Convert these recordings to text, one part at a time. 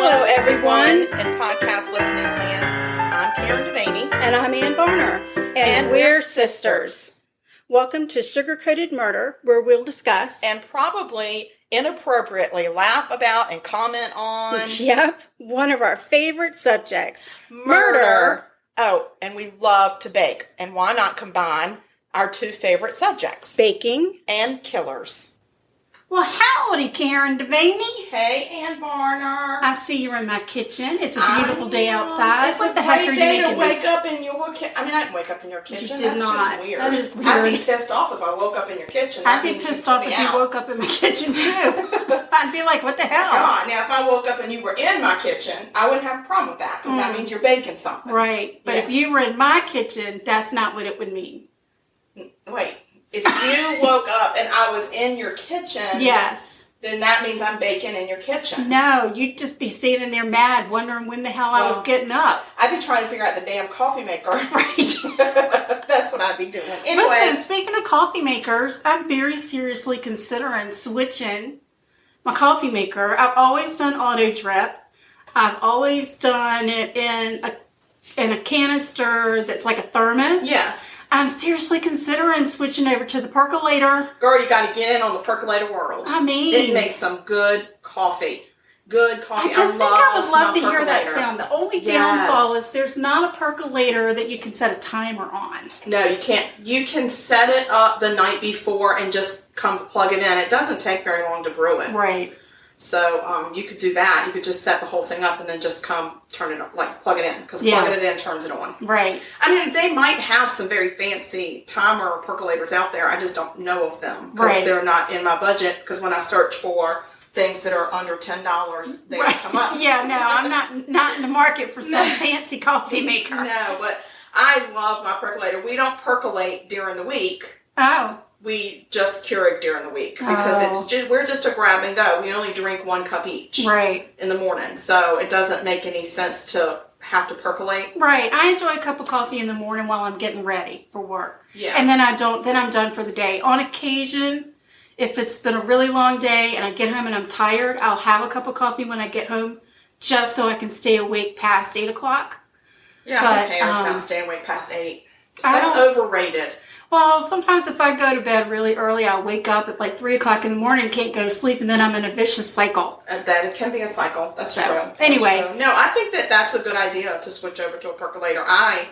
Hello, everyone in podcast listening land. I'm Karen Devaney. And I'm Ann Barner. And we're sisters. Welcome to Sugar-Coated Murder, where we'll discuss and probably inappropriately laugh about and comment on. Yep, one of our favorite subjects. Murder. Oh, and we love to bake. And why not combine our two favorite subjects? Baking and killers. Well, howdy, Karen Devaney. Hey, Ann Barner. I see you're in my kitchen. It's a beautiful day outside. It's a great day to wake up in your kitchen. I mean, I didn't wake up in your kitchen. You did That's not. Just weird. That is weird. I'd be pissed off if I woke up in your kitchen. I'd be pissed off if you woke up in my kitchen, too. I'd be like, what the hell? God, now, if I woke up and you were in my kitchen, I wouldn't have a problem with that, because that means you're baking something. Right. But if you were in my kitchen, that's not what it would mean. Wait. If you woke up and I was in your kitchen... Yes. Then that means I'm baking in your kitchen. No, you'd just be standing there mad, wondering when the hell I was getting up. I'd be trying to figure out the damn coffee maker. Right. That's what I'd be doing. Anyway. Listen, speaking of coffee makers, I'm very seriously considering switching my coffee maker. I've always done auto drip. I've always done it in a canister that's like a thermos. Yes. I'm seriously considering switching over to the percolator. Girl, you got to get in on the percolator world. I mean, it makes some good coffee. Good coffee. I just think I would love to hear that sound. The only downfall is there's not a percolator that you can set a timer on. No, you can't. You can set it up the night before and just come plug it in. It doesn't take very long to brew it. Right. So you could do that. You could just set the whole thing up and then just come turn it on, like plug it in, because plugging it in turns it on. Right. I mean, they might have some very fancy timer percolators out there. I just don't know of them because they're not in my budget. Because when I search for things that are under $10, they don't come up. Yeah, no, I'm not in the market for some fancy coffee maker. No, but I love my percolator. We don't percolate during the week. Oh. We just Keurig during the week because we're just a grab and go. We only drink 1 cup each in the morning, so it doesn't make any sense to have to percolate. Right. I enjoy a cup of coffee in the morning while I'm getting ready for work. Yeah. And then then I'm done for the day. On occasion, if it's been a really long day and I get home and I'm tired, I'll have a cup of coffee when I get home just so I can stay awake past 8 o'clock. Yeah, who cares about staying awake past 8? That's overrated. Well, sometimes if I go to bed really early, I'll wake up at like 3 o'clock in the morning, can't go to sleep, and then I'm in a vicious cycle. That can be a cycle. That's true. Anyway. That's true. No, I think that's a good idea to switch over to a percolator. I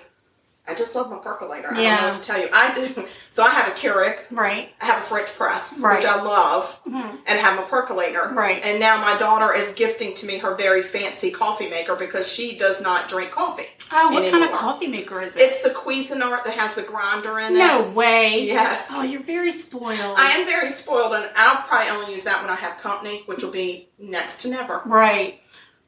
just love my percolator. I don't know what to tell you. I do. So I have a Keurig. Right. I have a French press, which I love, and I have my percolator. Right. And now my daughter is gifting to me her very fancy coffee maker because she does not drink coffee. Oh, what kind of coffee maker is it? It's the Cuisinart that has the grinder in it. No way. Yes. Oh, you're very spoiled. I am very spoiled, and I'll probably only use that when I have company, which will be next to never. Right.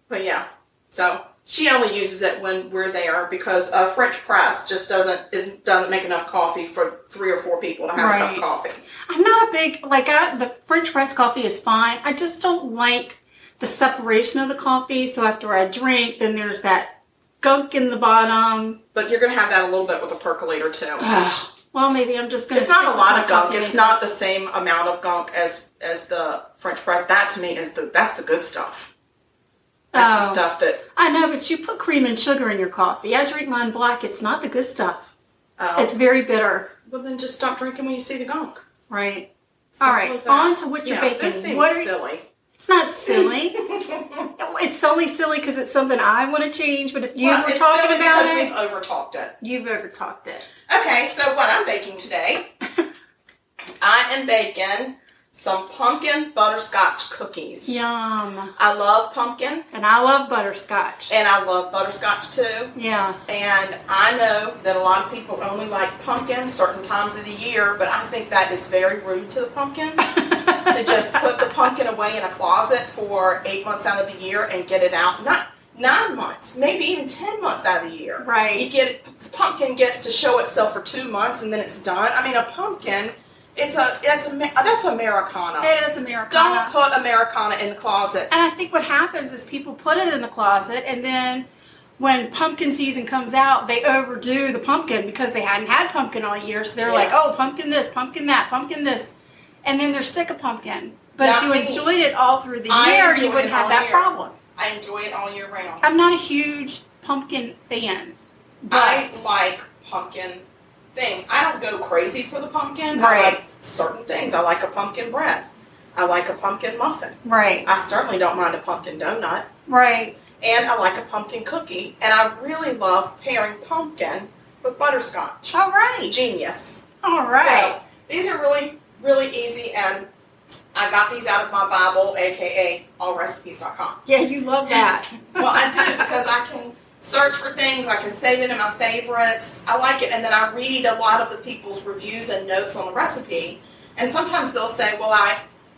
But yeah, so she only uses it when we're there because a French press just doesn't make enough coffee for 3 or 4 people to have a cup of coffee. I'm not a big the French press coffee is fine. I just don't like the separation of the coffee. So after I drink, then there's that gunk in the bottom. But you're going to have that a little bit with a percolator too. Well, maybe I'm just going to. It's not a lot of gunk. It's not the same amount of gunk as the French press. That to me that's the good stuff. That's the stuff that... I know, but you put cream and sugar in your coffee. I drink mine black. It's not the good stuff. Oh. It's very bitter. Well, then just stop drinking when you see the gunk. Right. Simple all right, on to what you're baking. This seems silly. It's not silly. It's only silly because it's something I want to change, but if you were talking about it... we've over-talked it. You've over-talked it. Okay, so what I'm baking today, I am baking some pumpkin butterscotch cookies. Yum. I love pumpkin. And I love butterscotch. And I love butterscotch too. Yeah. And I know that a lot of people only like pumpkin certain times of the year, but I think that is very rude to the pumpkin. To just put the pumpkin away in a closet for 8 months out of the year and get it out. Not 9 months, maybe even 10 months out of the year. Right. The pumpkin gets to show itself for 2 months and then it's done. I mean, a pumpkin... that's Americana. It is Americana. Don't put Americana in the closet. And I think what happens is people put it in the closet, and then when pumpkin season comes out, they overdo the pumpkin because they hadn't had pumpkin all year. So they're like, oh, pumpkin this, pumpkin that, pumpkin this. And then they're sick of pumpkin. But if you enjoyed it all through the year, you wouldn't have that problem. I I enjoy it all year round. I'm not a huge pumpkin fan. I But like pumpkin things. I don't go crazy for the pumpkin. Right. I like certain things. I like a pumpkin bread. I like a pumpkin muffin. right, I certainly don't mind a pumpkin donut. right. And I like a pumpkin cookie. And I really love pairing pumpkin with butterscotch. All right. Genius. All right. So these are really, really easy, and I got these out of my Bible, aka allrecipes.com. Yeah, you love that. Well, I do, because I can search for things, I can save it in my favorites. I like it, and then I read a lot of the people's reviews and notes on the recipe, and sometimes they'll say, well,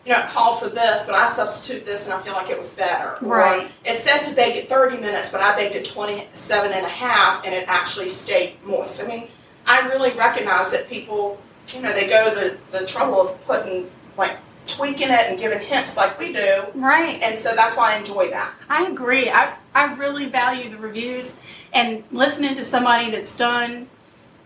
it called for this, but I substitute this and I feel like it was better. Right. Or it said to bake it 30 minutes, but I baked it 27 and a half and it actually stayed moist. I mean, I really recognize that people, they go to the trouble of putting, tweaking it and giving hints like we do. Right. And so that's why I enjoy that. I agree. I really value the reviews and listening to somebody that's done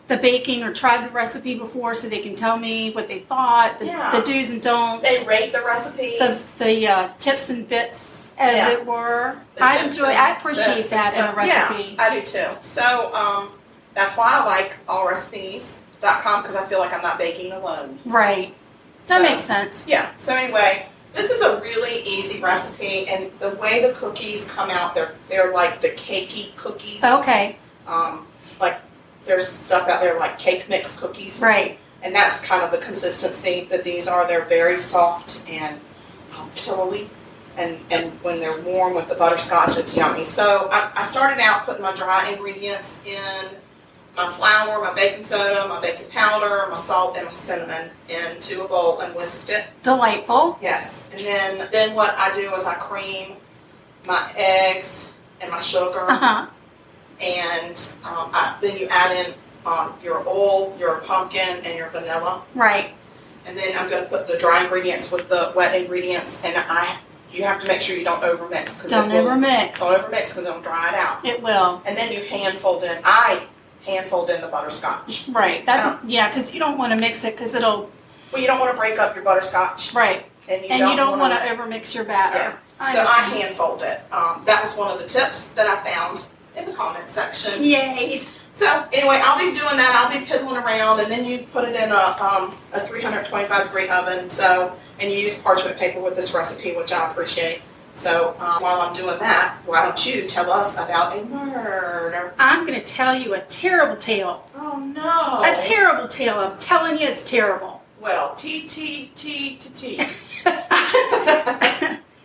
the baking or tried the recipe before so they can tell me what they thought, the do's and don'ts. They rate the recipes. The tips and bits, as it were. I appreciate that in a recipe. Yeah, I do too. So that's why I like allrecipes.com, because I feel like I'm not baking alone. Right. That makes sense. Yeah. So anyway, this is a really easy recipe, and the way the cookies come out, they're like the cakey cookies. Okay. There's stuff out there like cake mix cookies. Right. And that's kind of the consistency that these are. They're very soft and pillowy. And when they're warm with the butterscotch, it's yummy. So I started out putting my dry ingredients in my flour, my baking soda, my baking powder, my salt, and my cinnamon into a bowl and whisked it. Delightful. Yes. And then what I do is I cream my eggs and my sugar. Uh-huh. And then you add in your oil, your pumpkin, and your vanilla. Right. And then I'm going to put the dry ingredients with the wet ingredients, and you have to make sure you don't overmix. Don't overmix because it'll dry it out. It will. And then you I hand fold in the butterscotch. Right. Because you don't want to mix it because it'll... Well, you don't want to break up your butterscotch. Right. And you don't want to overmix your batter. Yeah. So I hand fold it. That was one of the tips that I found in the comment section. Yay. So anyway, I'll be doing that. I'll be piddling around, and then you put it in a 325 degree oven. And you use parchment paper with this recipe, which I appreciate. So while I'm doing that, why don't you tell us about a murder? I'm going to tell you a terrible tale. Oh no! A terrible tale. I'm telling you, it's terrible. Well, T.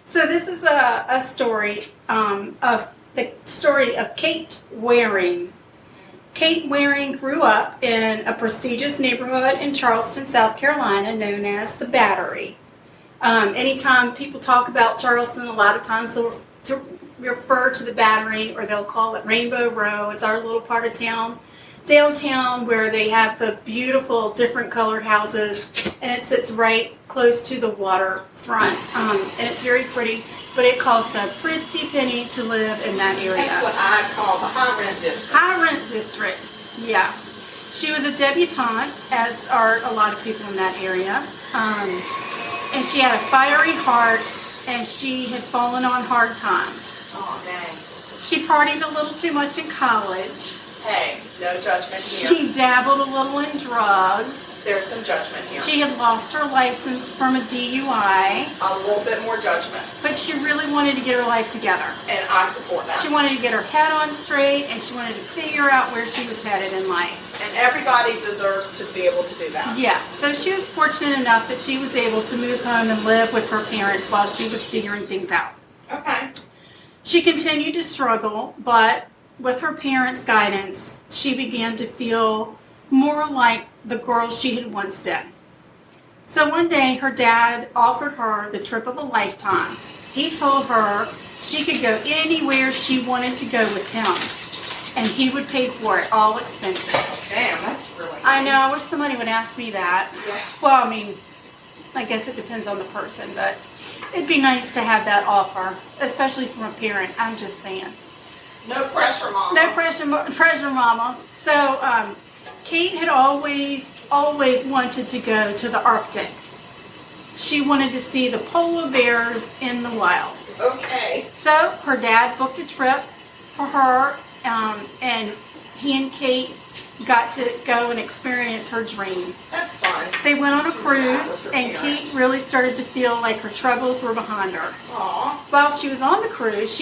So this is a story of the story of Kate Waring. Kate Waring grew up in a prestigious neighborhood in Charleston, South Carolina, known as the Battery. Anytime people talk about Charleston, a lot of times they'll refer to the Battery, or they'll call it Rainbow Row. It's our little part of town, downtown, where they have the beautiful different colored houses, and it sits right close to the waterfront. And it's very pretty, but it costs a pretty penny to live in that area. That's what I call the high rent district. High rent district, yeah. She was a debutante, as are a lot of people in that area. And she had a fiery heart, and she had fallen on hard times. Oh, dang. She partied a little too much in college. Hey, no judgment here. She dabbled a little in drugs. There's some judgment here. She had lost her license from a DUI. A little bit more judgment. But she really wanted to get her life together. And I support that. She wanted to get her head on straight, and she wanted to figure out where she was headed in life. And everybody deserves to be able to do that. Yeah, so she was fortunate enough that she was able to move home and live with her parents while she was figuring things out. Okay. She continued to struggle, but with her parents' guidance, she began to feel more like the girl she had once been. So one day, her dad offered her the trip of a lifetime. He told her she could go anywhere she wanted to go with him, and he would pay for it, all expenses. Damn, that's really nice. I know, I wish somebody would ask me that. Yeah. Well, I mean, I guess it depends on the person, but it'd be nice to have that offer, especially from a parent. I'm just saying. No pressure, Mama. No pressure, Mama. So, Kate had always wanted to go to the Arctic. She wanted to see the polar bears in the wild. Okay. So her dad booked a trip for her, and he and Kate got to go and experience her dream. That's fun. They went on a cruise, her and parents. Kate really started to feel like her troubles were behind her. Aw. While she was on the cruise,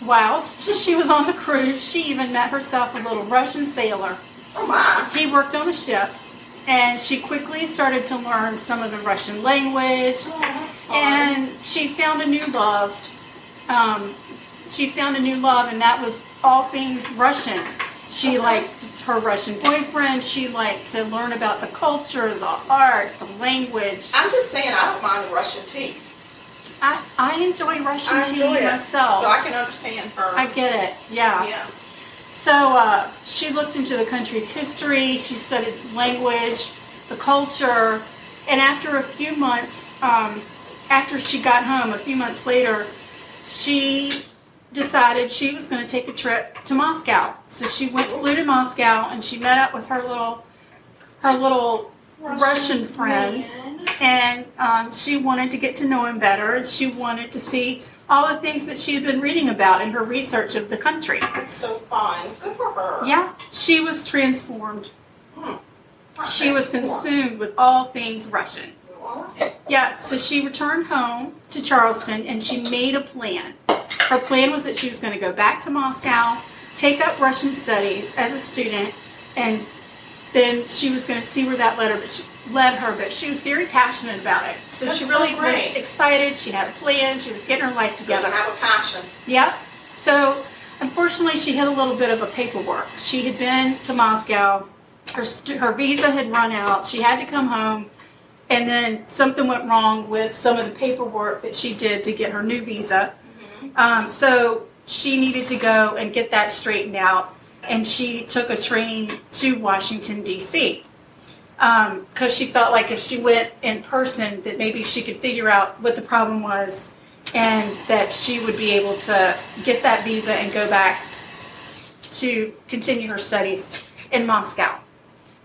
whilst she was on the cruise, she even met herself a little Russian sailor. Oh my. He worked on a ship, and she quickly started to learn some of the Russian language, Oh, that's fun. and she found a new love. And that was all things Russian. She liked her Russian boyfriend. She liked to learn about the culture, the art, the language. I'm just saying, I don't mind Russian tea. I enjoy Russian tea enjoy it, myself. so I can understand her. I get it, yeah. Yeah. So she looked into the country's history, she studied language, the culture, and after a few months, after she got home, a few months later, she decided she was going to take a trip to Moscow. So she flew to Moscow, and she met up with her little Russian friend, and she wanted to get to know him better, and she wanted to see all the things that she had been reading about in her research of the country. It's so fun. Good for her. Yeah, she was transformed. She was consumed with all things Russian. Yeah, so she returned home to Charleston, and she made a plan. Her plan was that she was going to go back to Moscow, take up Russian studies as a student, and then she was going to see where that led her. But she was very passionate about it. So That's she really so great. was excited. She had a plan. She was getting her life together. You have a passion. Yeah. So unfortunately, she had a little bit of a paperwork. She had been to Moscow. Her visa had run out. She had to come home. And then something went wrong with some of the paperwork that she did to get her new visa. So she needed to go and get that straightened out. And she took a train to Washington, D.C. Because she felt like if she went in person, that maybe she could figure out what the problem was, and that she would be able to get that visa and go back to continue her studies in Moscow.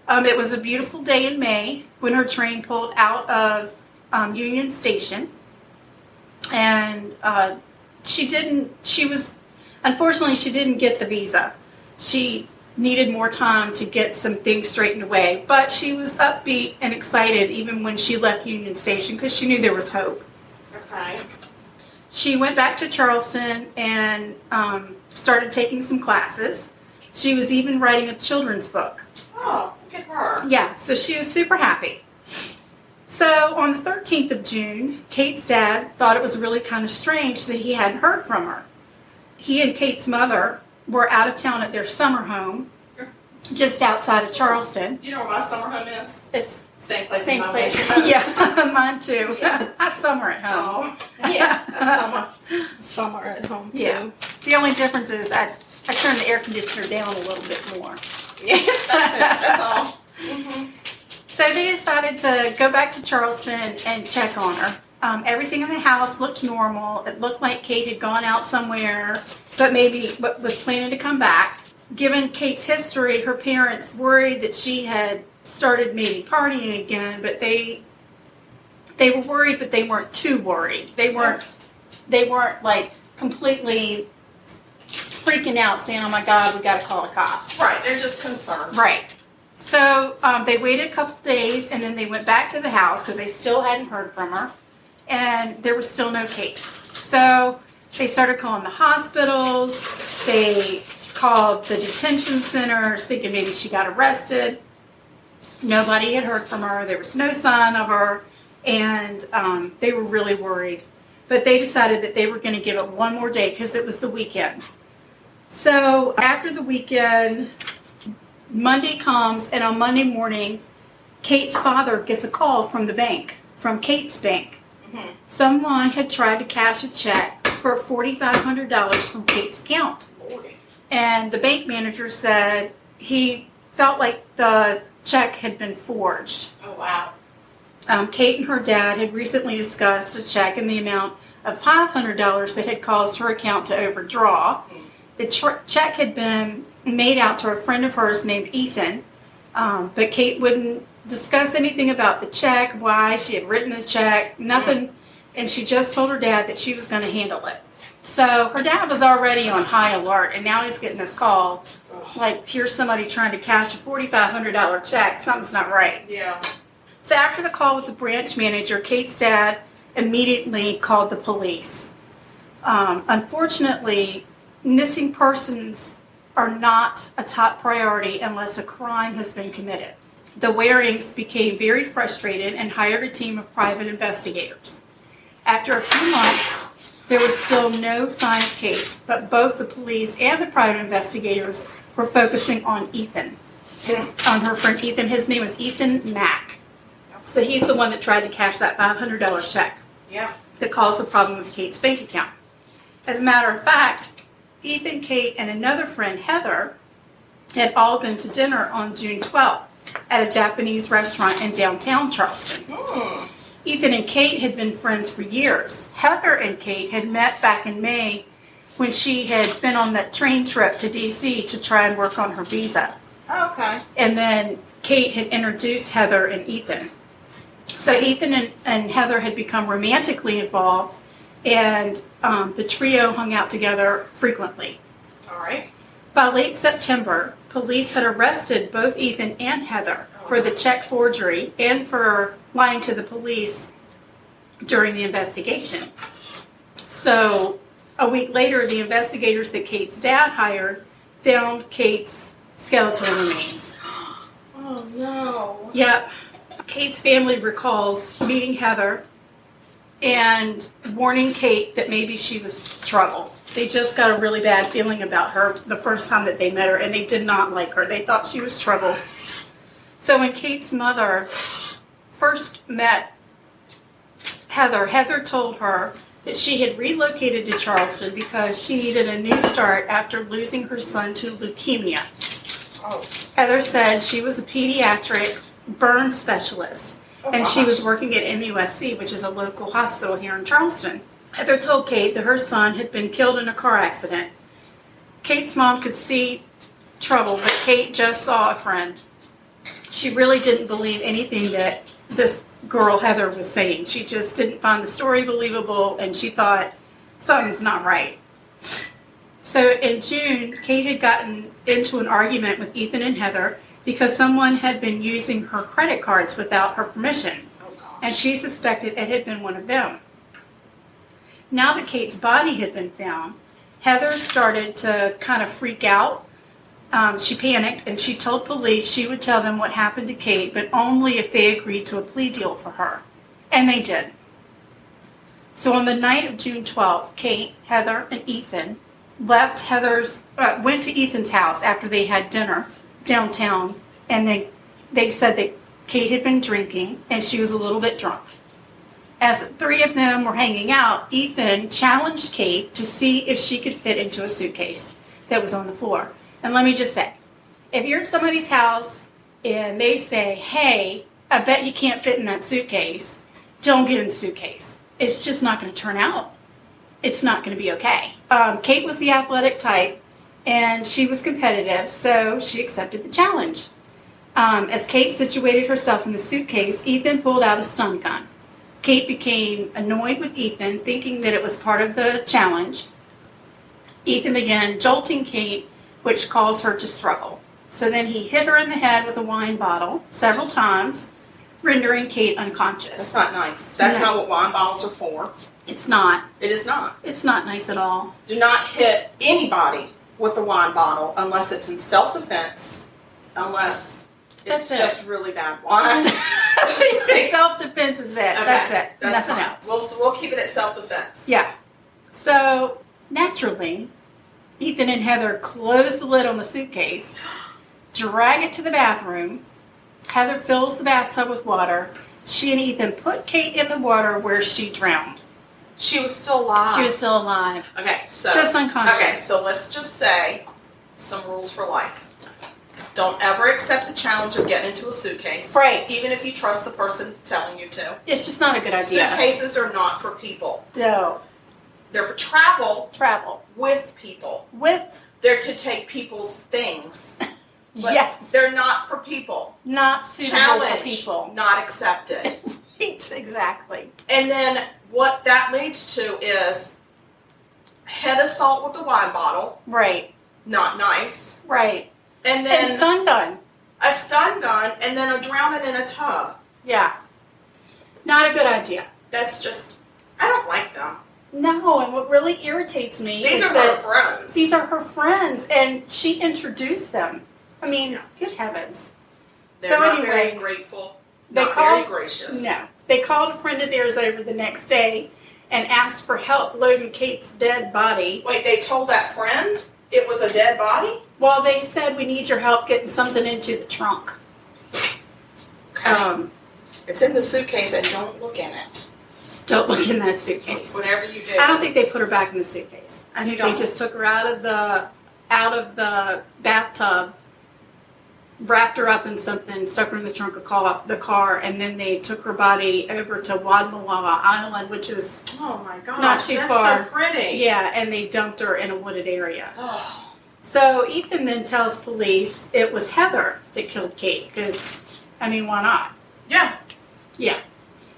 It was a beautiful day in May when her train pulled out of Union Station, and unfortunately she didn't get the visa. She needed more time to get some things straightened away, but she was upbeat and excited even when she left Union Station because she knew there was hope. Okay. She went back to Charleston and started taking some classes. She was even writing a children's book. Oh, look at her. Yeah, so she was super happy. So on the 13th of June, Kate's dad thought it was really kind of strange that he hadn't heard from her. He and Kate's mother were out of town at their summer home just outside of Charleston. You know where my summer home is? It's Same place. same as place. mine. Yeah, mine too. Yeah. I summer at home. Oh, yeah, that's summer at home too. Yeah. The only difference is I turn the air conditioner down a little bit more. Yeah, that's it. That's all. Mm-hmm. So they decided to go back to Charleston and check on her. Everything in the house looked normal. It looked like Kate had gone out somewhere, but maybe was planning to come back. Given Kate's history, her parents worried that she had started maybe partying again, but they were worried, but they weren't too worried. They weren't like completely freaking out saying, oh my God, we got to call the cops. Right, they're just concerned. Right. So they waited a couple days, and then they went back to the house because they still hadn't heard from her, and there was still no Kate. So they started calling the hospitals. They called the detention centers, thinking maybe she got arrested. Nobody had heard from her. There was no sign of her, and they were really worried. But they decided that they were going to give it one more day because it was the weekend. So after the weekend, Monday comes, and on Monday morning, Kate's father gets a call from the bank, from Kate's bank. Mm-hmm. Someone had tried to cash a check for $4,500 from Kate's account. And the bank manager said he felt like the check had been forged. Oh, wow. Kate and her dad had recently discussed a check in the amount of $500 that had caused her account to overdraw. The check had been made out to a friend of hers named Ethan, but Kate wouldn't discuss anything about the check, why she had written the check, nothing. and she just told her dad that she was going to handle it. So her dad was already on high alert, and now he's getting this call, like, here's somebody trying to cash a $4,500 check. Something's not right. Yeah. So after the call with the branch manager, Kate's dad immediately called the police. Unfortunately, missing persons are not a top priority unless a crime has been committed. The Warings became very frustrated and hired a team of private investigators. After a few months, there was still no sign of Kate, but both the police and the private investigators were focusing on Ethan, on her friend Ethan. His name is Ethan Mack. So he's the one that tried to cash that $500 check. Yeah. That caused the problem with Kate's bank account. As a matter of fact, Ethan, Kate, and another friend, Heather, had all been to dinner on June 12th at a Japanese restaurant in downtown Charleston. Ethan and Kate had been friends for years. Heather and Kate had met back in May when she had been on that train trip to D.C. to try and work on her visa. Oh, okay. And then Kate had introduced Heather and Ethan. So Ethan and Heather had become romantically involved, and the trio hung out together frequently. All right. By late September, police had arrested both Ethan and Heather for the check forgery and for lying to the police during the investigation. So a week later, the investigators that Kate's dad hired found Kate's skeletal remains. Oh, no. Yep. Kate's family recalls meeting Heather and warning Kate that maybe she was trouble. They just got a really bad feeling about her the first time that they met her, and they did not like her. They thought she was trouble. So when Kate's mother first met Heather, Heather told her that she had relocated to Charleston because she needed a new start after losing her son to leukemia. Oh. Heather said she was a pediatric burn specialist, and she was working at MUSC, which is a local hospital here in Charleston. Heather told Kate that her son had been killed in a car accident. Kate's mom could see trouble, but Kate just saw a friend. She really didn't believe anything that this girl Heather was saying. She just didn't find the story believable, and she thought something's not right. So in June, Kate had gotten into an argument with Ethan and Heather because someone had been using her credit cards without her permission, and she suspected it had been one of them. Now that Kate's body had been found, Heather started to kind of freak out. She panicked, and she told police she would tell them what happened to Kate, but only if they agreed to a plea deal for her. And they did. So on the night of June 12th, Kate, Heather, and Ethan went to Ethan's house after they had dinner downtown, and they said that Kate had been drinking, and she was a little bit drunk. As the three of them were hanging out, Ethan challenged Kate to see if she could fit into a suitcase that was on the floor. And let me just say, if you're at somebody's house and they say, hey, I bet you can't fit in that suitcase, don't get in the suitcase. It's just not going to turn out. It's not going to be okay. Kate was the athletic type, and she was competitive, so she accepted the challenge. As Kate situated herself in the suitcase, Ethan pulled out a stun gun. Kate became annoyed with Ethan, thinking that it was part of the challenge. Ethan began jolting Kate, which caused her to struggle. So then he hit her in the head with a wine bottle several times, rendering Kate unconscious. That's not nice. That's not what wine bottles are for. It's not. It is not. It's not nice at all. Do not hit anybody with a wine bottle unless it's in self-defense, unless it's just really bad wine. Self-defense is it. Okay. That's it. That's Nothing fine. else. We'll keep it at self-defense. Yeah. So, naturally, Ethan and Heather close the lid on the suitcase, drag it to the bathroom. Heather fills the bathtub with water. She and Ethan put Kate in the water where she drowned. She was still alive. She was still alive. Okay, so just unconscious. Okay, so let's just say some rules for life. Don't ever accept the challenge of getting into a suitcase. Right. Even if you trust the person telling you to. It's just not a good idea. Suitcases are not for people. No. They're for travel. Travel. With people. They're to take people's things. But yes. They're not for people. Not suitable Challenge, for people. Not accepted. Right, exactly. And then what that leads to is head assault with a wine bottle. Right. Not nice. Right. And then and stun gun. a stun gun, and then a drowning in a tub. Yeah. Not a good idea. That's just, I don't like them. No, and what really irritates me These is are that her friends. these are her friends, and she introduced them. I mean, good heavens. They're So not anyway, very grateful. they Not called- very gracious. No. They called a friend of theirs over the next day and asked for help loading Kate's dead body. Wait, they told that friend it was a dead body? Well, they said, we need your help getting something into the trunk. Okay. It's in the suitcase, and don't look in it. Don't look in that suitcase. Whatever you do. I don't think they put her back in the suitcase. I think You they don't? just took her out of the bathtub, wrapped her up in something, stuck her in the trunk of the car, and then they took her body over to Wadmalawa Island, which is Oh my gosh, not too that's far. so pretty. Yeah, and they dumped her in a wooded area. Oh, So Ethan then tells police it was Heather that killed Kate, because, I mean, why not? yeah, Yeah.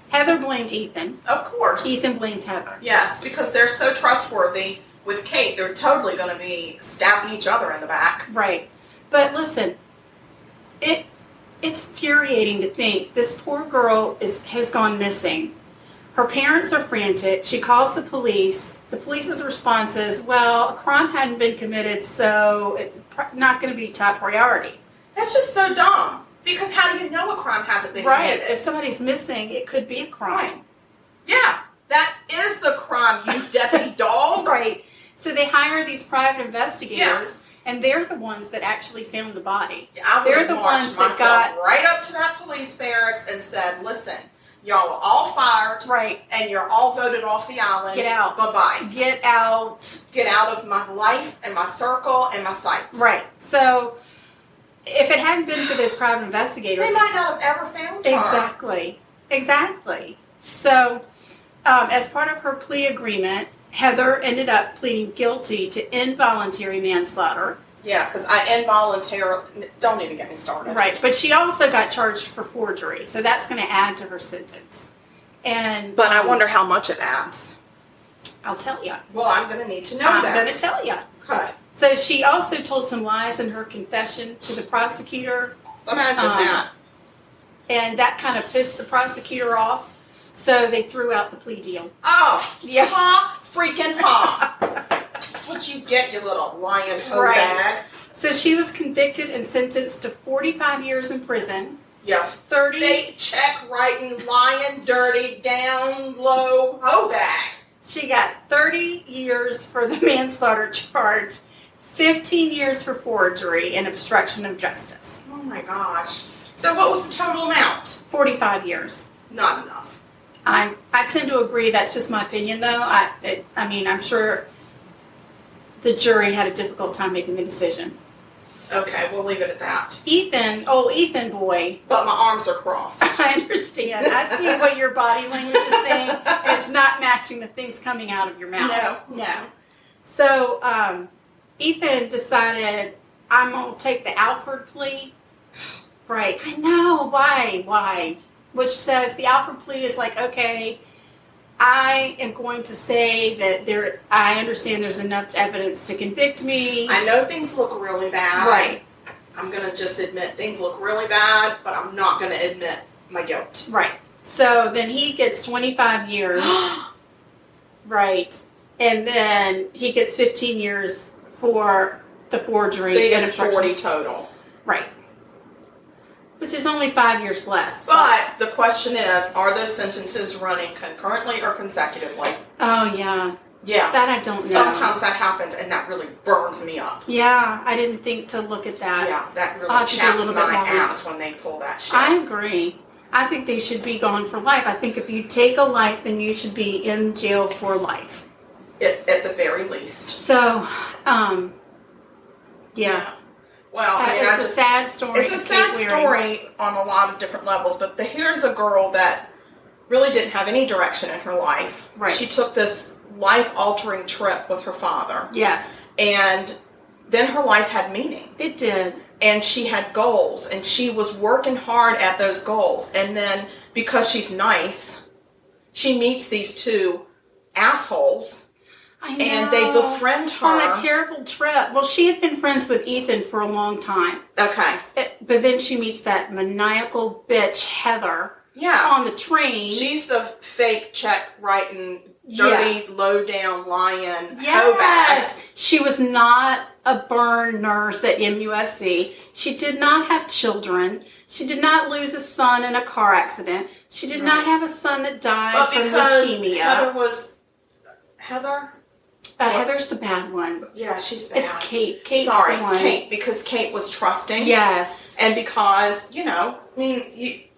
Heather blamed Ethan. of course. Ethan blamed Heather. Yes, because they're so trustworthy with Kate, they're totally going to be stabbing each other in the back. Right. But listen, it's infuriating to think this poor girl has gone missing. Her parents are frantic. She calls the police. The police's response is, well, a crime hadn't been committed, so it's not going to be top priority. That's just so dumb. Because how do you know a crime hasn't been Right. committed? If somebody's missing, it could be a crime. Right. Yeah, that is the crime, you deputy dog. Right. So they hire these private investigators, and they're the ones that actually found the body. I would They're have the marched ones that myself got- right up to that police barracks and said, listen, y'all are all fired, Right. and you're all voted off the island. Get out. Bye-bye. Get out. Get out of my life and my circle and my sight. Right. So if it hadn't been for those private investigators, They might not have ever found her. exactly. Exactly. So as part of her plea agreement, Heather ended up pleading guilty to involuntary manslaughter. Yeah, because I involuntarily, don't even get me started. Right. But she also got charged for forgery, so that's going to add to her sentence. And But I wonder how much it adds. I'll tell you. Well, I'm going to need to know I'm that. going to tell you. Okay. So she also told some lies in her confession to the prosecutor, Imagine that. and that kind of pissed the prosecutor off. So they threw out the plea deal. Oh, Yeah. ha, freaking ha. That's what you get, you little lion hoe Right. bag. So she was convicted and sentenced to 45 years in prison, Yeah, 30. fake check writing, lying, dirty, down low hoe bag. She got 30 years for the manslaughter charge, 15 years for forgery and obstruction of justice. Oh my gosh. So what was the total amount? 45 years. Not enough. I tend to agree. That's just my opinion, though. I mean, I'm sure the jury had a difficult time making the decision. Okay, we'll leave it at that. Ethan boy, But my arms are crossed. I understand. I see what your body language is saying, and it's not matching the things coming out of your mouth. No. So, Ethan decided, I'm going to take the Alford plea. Right. I know. Why? Which says the Alford plea is like, okay, I am going to say that I understand there's enough evidence to convict me. I know things look really bad. Right. I'm going to just admit things look really bad, but I'm not going to admit my guilt. Right. So then he gets 25 years. Right. And then he gets 15 years for the forgery. So he and gets obstruction. 40 total. Right. Which is only 5 years less. But the question is, are those sentences running concurrently or consecutively? Oh, yeah. Yeah. That I don't know. Sometimes that happens, and that really burns me up. Yeah, I didn't think to look at that. Yeah, that I'll really have to do a chaps little my bit more ass research. when they pull that shit. I agree. I think they should be gone for life. I think if you take a life, then you should be in jail for life. At the very least. So, yeah. Well, I mean, It's a sad story. It's a of sad Kate Waring. story on a lot of different levels, but here's a girl that really didn't have any direction in her life. Right. She took this life-altering trip with her father, Yes, and then her life had meaning. it did. And she had goals, and she was working hard at those goals. And then, because she's nice, she meets these two assholes. I know. And they befriend her. On a terrible trip. Well, she had been friends with Ethan for a long time. Okay. But then she meets that maniacal bitch, Heather. Yeah. On the train. She's the fake check writing, dirty, low down lion. Yes. She was not a burn nurse at MUSC. She did not have children. She did not lose a son in a car accident. She did not have a son that died from leukemia. Heather was... Heather? Heather's the bad one. Yeah, she's bad. It's Kate. Kate's Sorry, the one. Kate, because Kate was trusting. Yes. And because, I mean,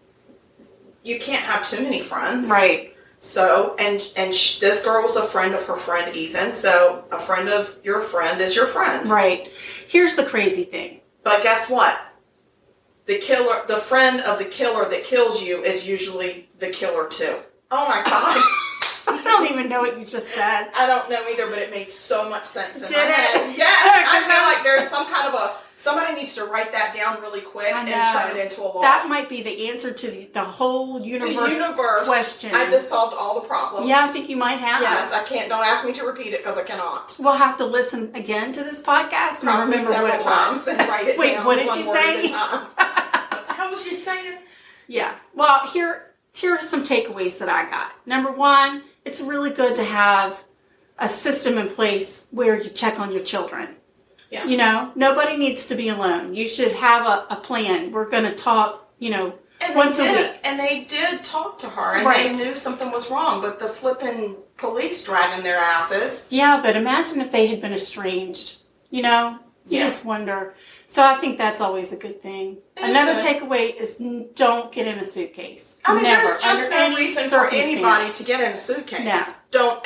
you can't have too many friends. Right. So, this girl was a friend of her friend Ethan, so a friend of your friend is your friend. Right. Here's the crazy thing. But guess what? The friend of the killer that kills you is usually the killer too. Oh my God. I don't even know what you just said. I don't know either, but it made so much sense in Did my it? head. Yes, I feel like there's some kind of somebody needs to write that down really quick and turn it into a law. That might be the answer to the whole universe question. I just solved all the problems. Yeah, I think you might have. Yes, I can't. Don't ask me to repeat it because I cannot. We'll have to listen again to this podcast and Probably remember what it was. And write it Wait, down what did one you word say? at a time. What the hell was you saying? Yeah. Well, here are some takeaways that I got. Number one, it's really good to have a system in place where you check on your children. Yeah. Nobody needs to be alone. You should have a plan. We're going to talk, once a week. And they did talk to her, and they knew something was wrong, but the flipping police dragging their asses. Yeah, but imagine if they had been estranged. You just wonder. So I think that's always a good thing. Another takeaway is don't get in a suitcase. I mean, Never. there's just no reason for anybody to get in a suitcase. No.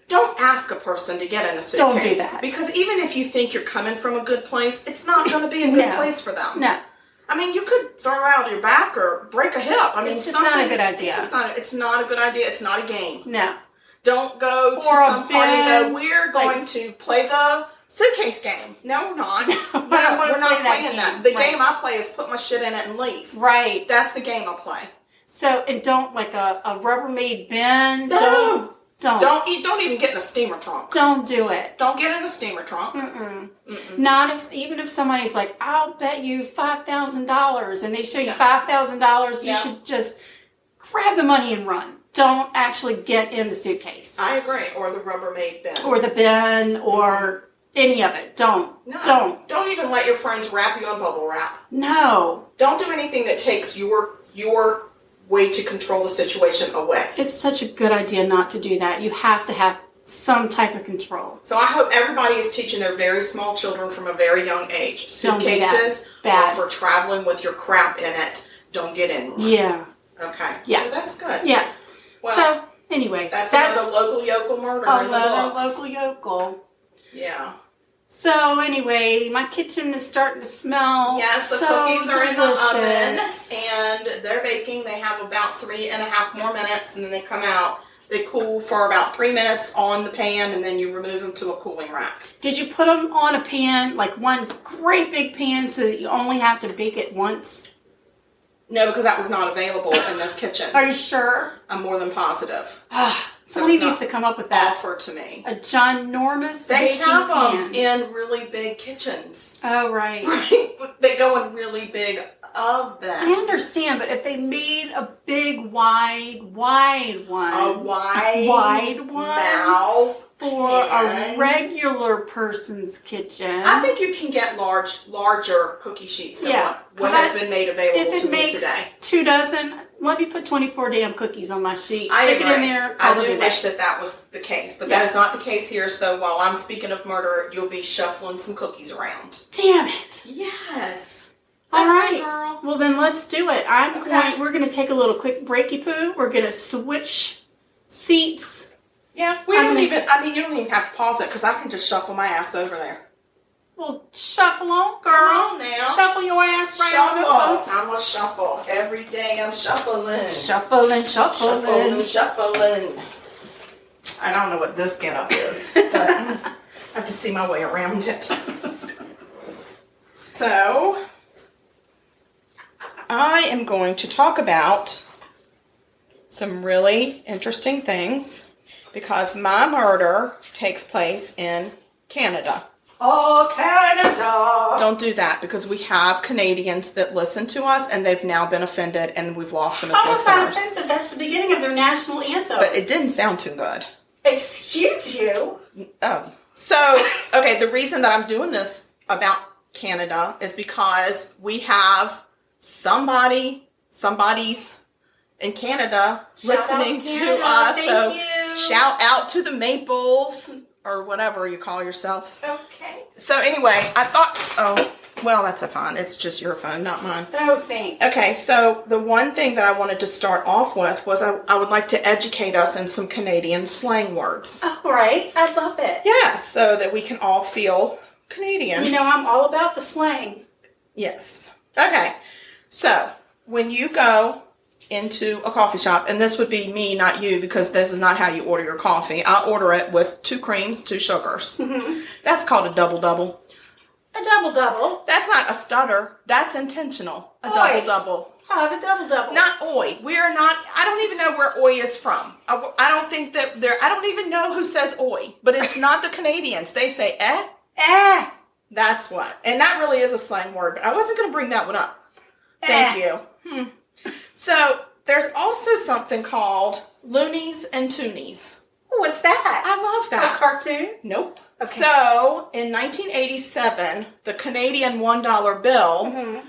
Don't ask a person to get in a suitcase. Don't do that. Because even if you think you're coming from a good place, it's not going to be a good place for them. No. I mean, you could throw out your back or break a hip. I mean, it's just not a good idea. It's not a good idea. It's not a game. No. Don't go to some party and go, we're going to play the suitcase game. No, we're not. We're not playing that. The game I play is put my shit in it and leave. Right. That's the game I play. So, and don't like a Rubbermaid bin. No. Don't even get in a steamer trunk. Don't do it. Don't get in a steamer trunk. Not even if somebody's like, I'll bet you $5,000, and they show you $5,000. You should just grab the money and run. Don't actually get in the suitcase. I agree. Or the Rubbermaid bin. Or the bin, or any of it. Don't. Don't even let your friends wrap you in bubble wrap. No. Don't do anything that takes your way to control the situation away. It's such a good idea not to do that. You have to have some type of control. So I hope everybody is teaching their very small children from a very young age. Suitcases, bad. Or for traveling with your crap in it, don't get in one. Yeah. Okay. Yeah. So that's good. Yeah. Well, so anyway, that's another local yokel murder in the books. Another local yokel. Yeah. So anyway, my kitchen is starting to smell. Yes, the cookies are in the oven and they're baking. They have about 3.5 more minutes and then they come out. They cool for about 3 minutes on the pan and then you remove them to a cooling rack. Did you put them on a pan, like one great big pan so that you only have to bake it once? No, because that was not available in this kitchen. Are you sure? I'm more than positive. Somebody needs to come up with that. Offer to me. A ginormous They baking have pan. them in really big kitchens. Oh, right. They go in really big ovens. I understand, but if they made a big, wide one. A wide one? Mouth. For a regular person's kitchen. I think you can get larger cookie sheets than what has been made available to me today. 2 dozen, let me put 24 damn cookies on my sheet. Stick it in there. I do wish that was the case, but that is not the case here. So while I'm speaking of murder, you'll be shuffling some cookies around. Damn it. Yes. All right. Girl. Well, then let's do it. We're going to take a little quick breaky poo. We're going to switch seats. Yeah, you don't even have to pause it because I can just shuffle my ass over there. Well, shuffle on, girl. Come on now. Shuffle your ass right over. I'm going to shuffle. Every day I'm shuffling. Shuffling. I don't know what this get-up is, but I have to see my way around it. So, I am going to talk about some really interesting things because my murder takes place in Canada. Oh, Canada! Don't do that because we have Canadians that listen to us and they've now been offended and we've lost them as Almost not listeners. offensive. That's the beginning of their national anthem. But it didn't sound too good. Excuse you? Oh. So, okay, the reason that I'm doing this about Canada is because we have somebody's in Canada listening to us. Thank so you. Shout out to the Maples or whatever you call yourselves. Okay. So anyway, I thought, well, that's fine. It's just your phone, not mine. Oh, thanks. Okay, so the one thing that I wanted to start off with was I would like to educate us in some Canadian slang words. All right. I love it. Yeah, so that we can all feel Canadian. You know, I'm all about the slang. Yes. Okay, so when you go into a coffee shop, and this would be me, not you, because this is not how you order your coffee. I order it with 2 creams, 2 sugars. Mm-hmm. That's called a double-double. A double-double? That's not a stutter. That's intentional. A Oi. double-double. I'll have a double-double. Not oi. We are not, I don't even know where oi is from. I don't think that I don't even know who says oi, but it's not the Canadians. They say eh. Eh. That's what. And that really is a slang word, but I wasn't going to bring that one up. Thank you. So there's also something called loonies and toonies. What's that? I love that. A cartoon? Nope. Okay. So in 1987, the Canadian $1 bill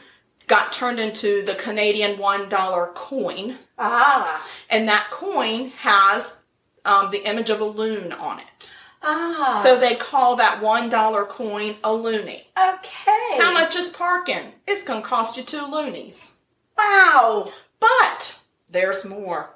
got turned into the Canadian $1 coin. Ah. And that coin has the image of a loon on it. Ah. So they call that $1 coin a loonie. Okay. How much is parking? It's going to cost you 2 loonies. Wow. But there's more.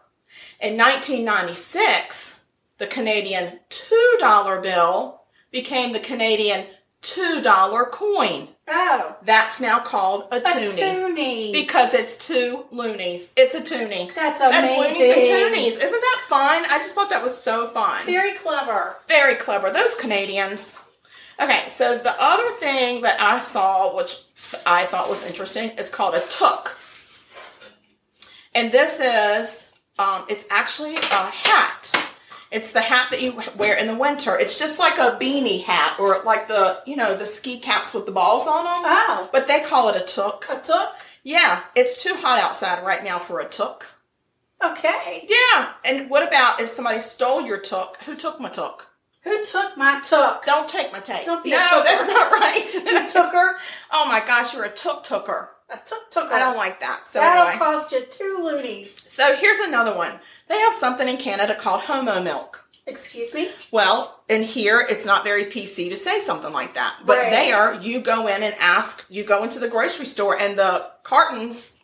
In 1996, the Canadian $2 bill became the Canadian $2 coin. Oh. That's now called a toonie. A toonie. Because it's 2 loonies. It's a toonie. That's amazing. That's loonies and toonies. Isn't that fun? I just thought that was so fun. Very clever. Very clever. Those Canadians. Okay, so the other thing that I saw, which I thought was interesting, is called a toque. And this is, it's actually a hat. It's the hat that you wear in the winter. It's just like a beanie hat or like the, the ski caps with the balls on them. Oh. But they call it a toque. A toque? Yeah, it's too hot outside right now for a toque. Okay. Yeah, and what about if somebody stole your toque? Who took my toque? Who took my toque? Don't take my take. Don't be no, a tooker. that's not right. You took her? Oh my gosh, you're a took-tooker. A took her. I don't like that. So That'll anyway. cost you 2 loonies. So here's another one. They have something in Canada called homo milk. Excuse me? Well, in here, it's not very PC to say something like that. But Right. there, you go in and ask, you go into the grocery store and the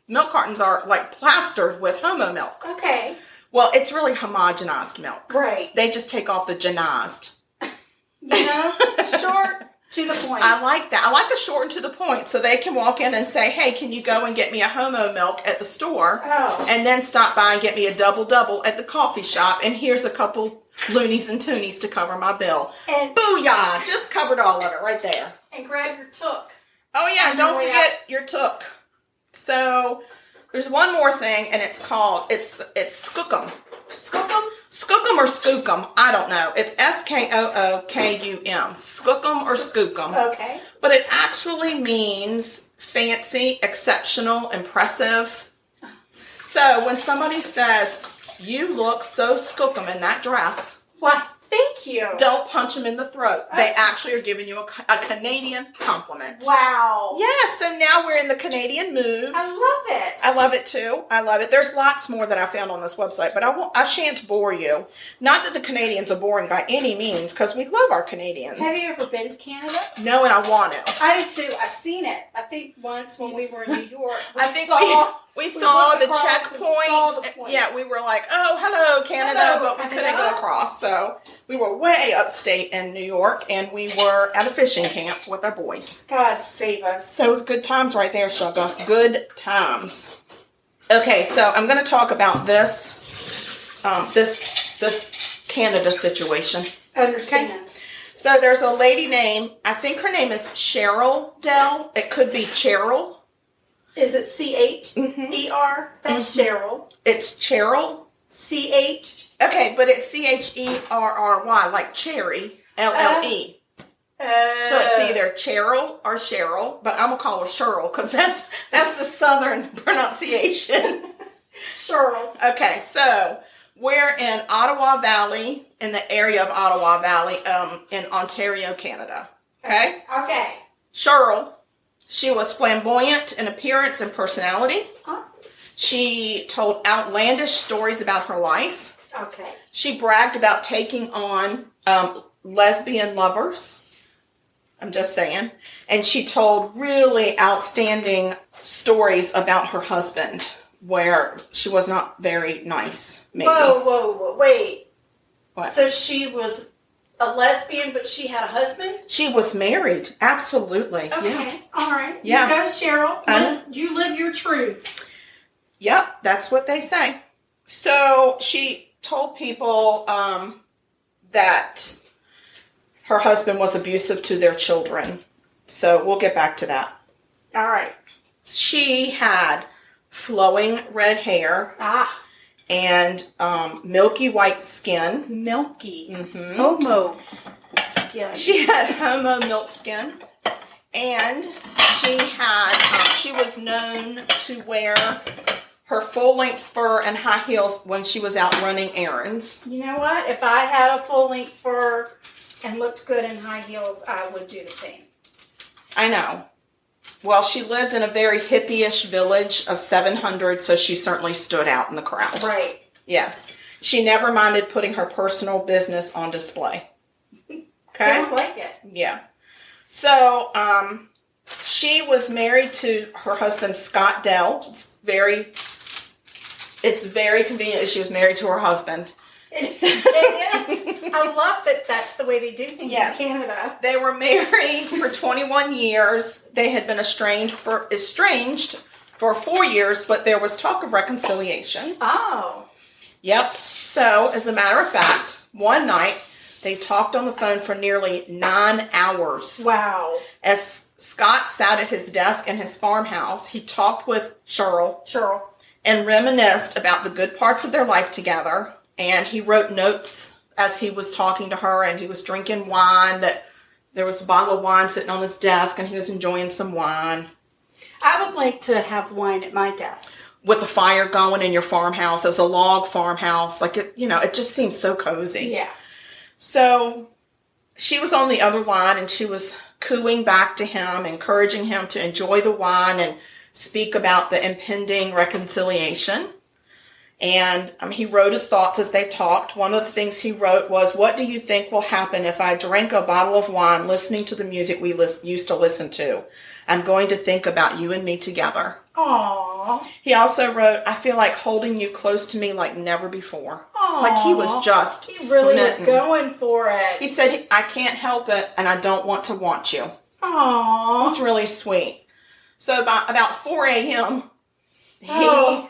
milk cartons are like plastered with homo milk. Okay. Well, it's really homogenized milk. Right. They just take off the genized. You know, short to the point. I like that. I like a short and to the point so they can walk in and say, hey, can you go and get me a homo milk at the store? Oh. And then stop by and get me a double-double at the coffee shop. And here's a couple loonies and toonies to cover my bill. And Booyah! Just covered all of it right there. and grab your toque. Oh, yeah, and don't Oh, yeah. forget your toque. So there's one more thing, and it's called, it's skookum. Skookum? Skookum or skookum, I don't know. It's Skookum. Skookum or skookum. Okay. But it actually means fancy, exceptional, impressive. So when somebody says, you look so skookum in that dress, Why, thank you. don't punch them in the throat. They actually are giving you a Canadian compliment. Wow. Yes, so now we're in the Canadian mood. I love it. I love it too. I love it. There's lots more that I found on this website, but I shan't bore you. Not that the Canadians are boring by any means, because we love our Canadians. Have you ever been to Canada? No, and I want to. I do too. I've seen it. I think once when we were in New York, I think we we saw looked the across and saw the checkpoint. point. Yeah, we were like, oh, hello, Canada, Hello, but we Canada. couldn't go across. So we were way upstate in New York, and we were at a fishing camp with our boys. God save us. So it was good times right there, Sugar. Good times. Okay, so I'm going to talk about this Canada situation. Understand. So there's a lady named, I think her name is Cheryl Dell. It could be Cheryl. Is it Cherer? That's Cheryl. It's Cheryl, C-H? Okay, but it's Cherry, like cherry, Lle. So it's either Cheryl or Cheryl, but I'm gonna call her Cheryl because that's the southern pronunciation. Cheryl. Okay, so we're in Ottawa Valley, in the area of Ottawa Valley, in Ontario, Canada. Okay? Okay. Cheryl, she was flamboyant in appearance and personality. Huh? She told outlandish stories about her life. Okay. She bragged about taking on lesbian lovers. I'm just saying. And she told really outstanding stories about her husband, where she was not very nice, maybe. Whoa, wait. What? So she was a lesbian, but she had a husband? She was married, absolutely. Okay, Yeah. all right. Yeah. You go, Cheryl. You live your truth. Yep, that's what they say. So she told people that her husband was abusive to their children. So we'll get back to that. All right. She had flowing red hair and milky white skin. Milky. Mm-hmm. Homo skin. She had homo milk skin. And she was known to wear her full-length fur and high heels when she was out running errands. You know what? If I had a full-length fur and looked good in high heels, I would do the same. I know. Well, she lived in a very hippie-ish village of 700, so she certainly stood out in the crowd. Right. Yes. She never minded putting her personal business on display. Okay? Sounds like it. Yeah. So, she was married to her husband, Scott Dell. It's very convenient that she was married to her husband. It is. I love that that's the way they do things in Canada. They were married for 21 years. They had been estranged for 4 years, but there was talk of reconciliation. Oh. Yep. So, as a matter of fact, one night they talked on the phone for nearly 9 hours. Wow. As Scott sat at his desk in his farmhouse, he talked with Cheryl and reminisced about the good parts of their life together. And he wrote notes as he was talking to her, and he was drinking wine. That there was a bottle of wine sitting on his desk, and he was enjoying some wine. I would like to have wine at my desk. With the fire going in your farmhouse. It was a log farmhouse. Like, it just seemed so cozy. Yeah. So she was on the other line, and she was cooing back to him, encouraging him to enjoy the wine and speak about the impending reconciliation. And he wrote his thoughts as they talked. One of the things he wrote was, "What do you think will happen if I drank a bottle of wine listening to the music we used to listen to? I'm going to think about you and me together." Aww. He also wrote, "I feel like holding you close to me like never before." Aww. Like he was just He really smitten. was going for it. He said, "I can't help it, and I don't want to want you." Aww. It was really sweet. So about 4 a.m.,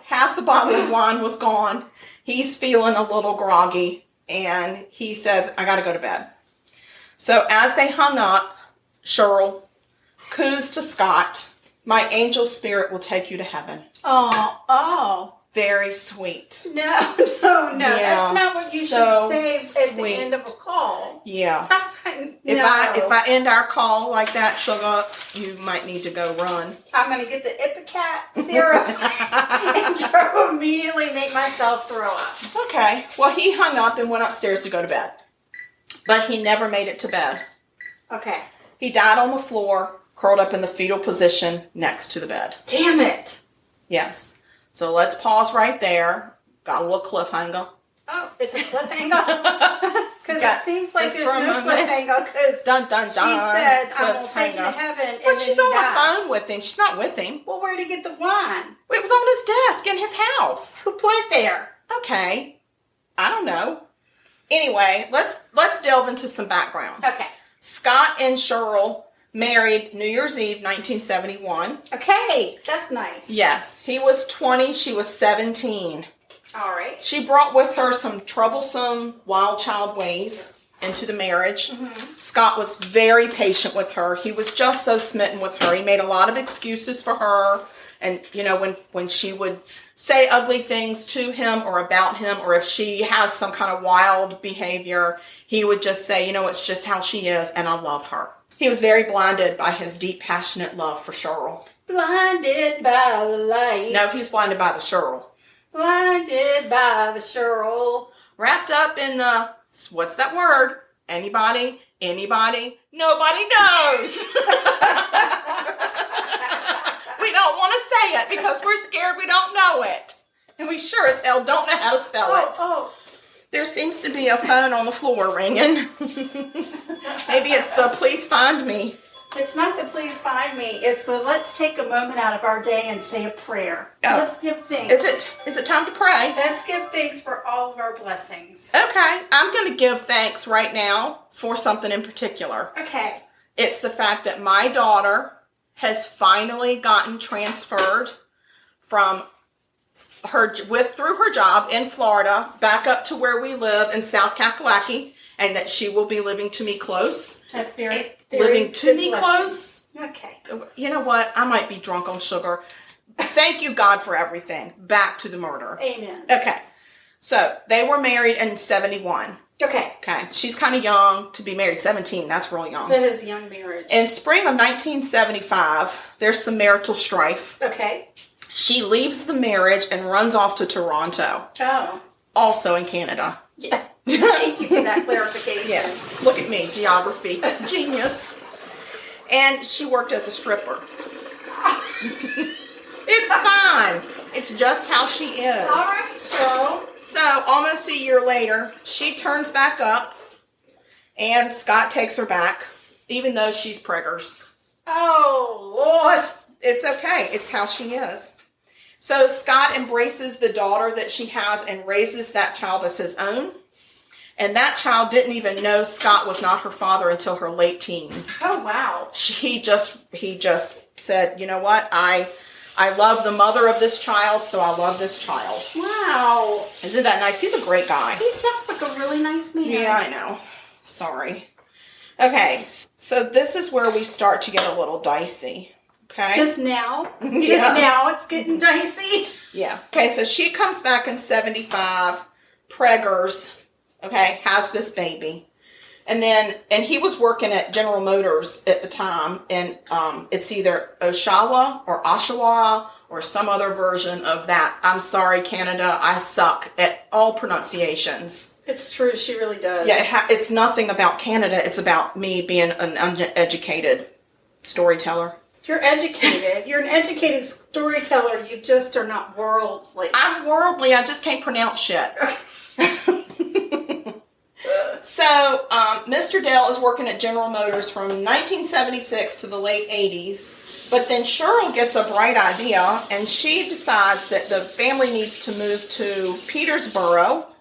half the bottle of wine was gone. He's feeling a little groggy, and he says, "I got to go to bed." So as they hung up, Cheryl coos to Scott, "My angel spirit will take you to heaven." Oh. Very sweet. No. Yeah, That's not what you so should say at the sweet. end of a call. Yeah. That's not, If no. I end our call like that, she'll go, "You might need to go run." I'm going to get the EPI syrup and go immediately make myself throw up. Okay. Well, he hung up and went upstairs to go to bed. But he never made it to bed. Okay. He died on the floor, curled up in the fetal position next to the bed. Damn it. Yes. So let's pause right there. Got a little cliffhanger. Oh, it's a cliffhanger? Because it seems like just there's for a no moment. cliffhanger because Dun, dun, dun. she said, "I'm going to take you to Cliffhanger. heaven." And But then she's he on the dies. phone with him. She's not with him. Well, where'd he get the wine? It was on his desk in his house. Who put it there? Okay. I don't know. Anyway, let's delve into some background. Okay. Scott and Cheryl married New Year's Eve, 1971. Okay. That's nice. Yes. He was 20. She was 17. All right. She brought with her some troublesome wild child ways into the marriage. Mm-hmm. Scott was very patient with her. He was just so smitten with her. He made a lot of excuses for her And, when she would say ugly things to him or about him, or if she had some kind of wild behavior, he would just say, it's just how she is, and I love her. He was very blinded by his deep, passionate love for Cheryl. Blinded by the light. No, he was blinded by the Cheryl. Blinded by the Cheryl. Wrapped up in the, what's that word? Anybody, nobody knows. We don't want to say it because we're scared we don't know it. And we sure as hell don't know how to spell it. Oh. There seems to be a phone on the floor ringing. Maybe it's the please find me. It's not the please find me. It's the let's take a moment out of our day and say a prayer. Oh. Let's give thanks. Is it time to pray? Let's give thanks for all of our blessings. Okay. I'm going to give thanks right now for something in particular. Okay. It's the fact that my daughter has finally gotten transferred from through her job in Florida back up to where we live in South Kakalaki, and that she will be living to me close. That's very living to me blessing. close. Okay. You know what? I might be drunk on sugar. Thank you, God, for everything. Back to the murder. Amen. Okay. So they were married in 1971. Okay. Okay. She's kind of young to be married. 17. That's real young. That is a young marriage. In spring of 1975, there's some marital strife. Okay. She leaves the marriage and runs off to Toronto. Oh. Also in Canada. Yeah. Thank you for that clarification. Yeah. Look at me. Geography. Genius. And she worked as a stripper. It's fine. It's just how she is. All right, Cheryl. So, almost a year later, she turns back up, and Scott takes her back, even though she's preggers. Oh, Lord. It's okay. It's how she is. So, Scott embraces the daughter that she has and raises that child as his own. And that child didn't even know Scott was not her father until her late teens. Oh, wow. He just said, you know what, I love the mother of this child, so I love this child. Wow. Isn't that nice? He's a great guy. He sounds like a really nice man. Yeah, I know. Sorry. Okay, so this is where we start to get a little dicey. Okay? Just now? Yeah. Just now it's getting dicey? Yeah. Okay, so she comes back in 75, preggers, okay, has this baby. And he was working at General Motors at the time, and it's either Oshawa or some other version of that. I'm sorry, Canada, I suck at all pronunciations. It's true, she really does. Yeah, it's nothing about Canada, it's about me being an uneducated storyteller. You're educated. You're an educated storyteller. You just are not worldly. I'm worldly, I just can't pronounce shit. So, Mr. Dell is working at General Motors from 1976 to the late 80s, but then Cheryl gets a bright idea, and she decides that the family needs to move to Petersboro,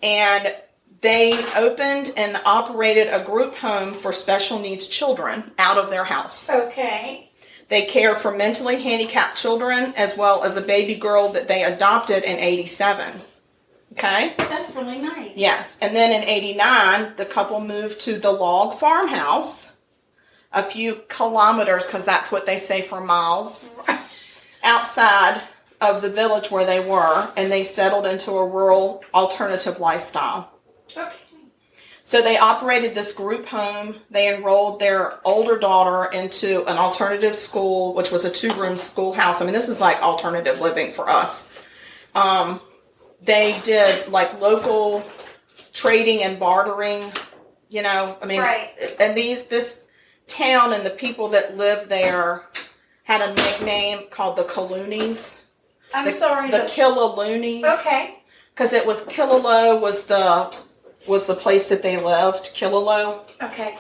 and they opened and operated a group home for special needs children out of their house. Okay. They cared for mentally handicapped children, as well as a baby girl that they adopted in 87. Okay? That's really nice. Yes. And then in 89, the couple moved to the log farmhouse, a few kilometers, because that's what they say for miles, outside of the village where they were, and they settled into a rural alternative lifestyle. Okay. So they operated this group home. They enrolled their older daughter into an alternative school, which was a 2-room schoolhouse. I mean, this is like alternative living for us. They did like local trading and bartering, you know, I mean, right. And this town and the people that lived there had a nickname called the Kaloonies. The Killaloonies. Okay. Because it was Killaloe was the place that they lived. Killaloe. Okay.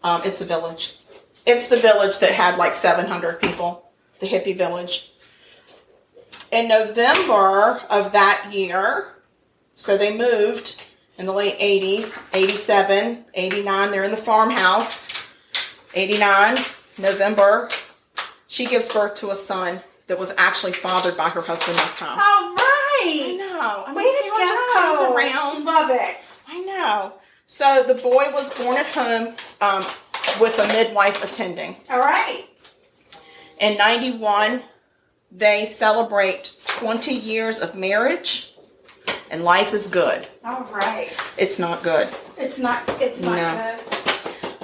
It's a village. It's the village that had like 700 people. The hippie village. In November of that year, so they moved in the late 80s, 87, 89, they're in the farmhouse. 89, November, she gives birth to a son that was actually fathered by her husband this time. All right. I know. I mean, Way see to how it just comes around. Love it. I know. So the boy was born at home with a midwife attending. All right. In 91, they celebrate 20 years of marriage, and life is good. All right. It's not good. It's not good.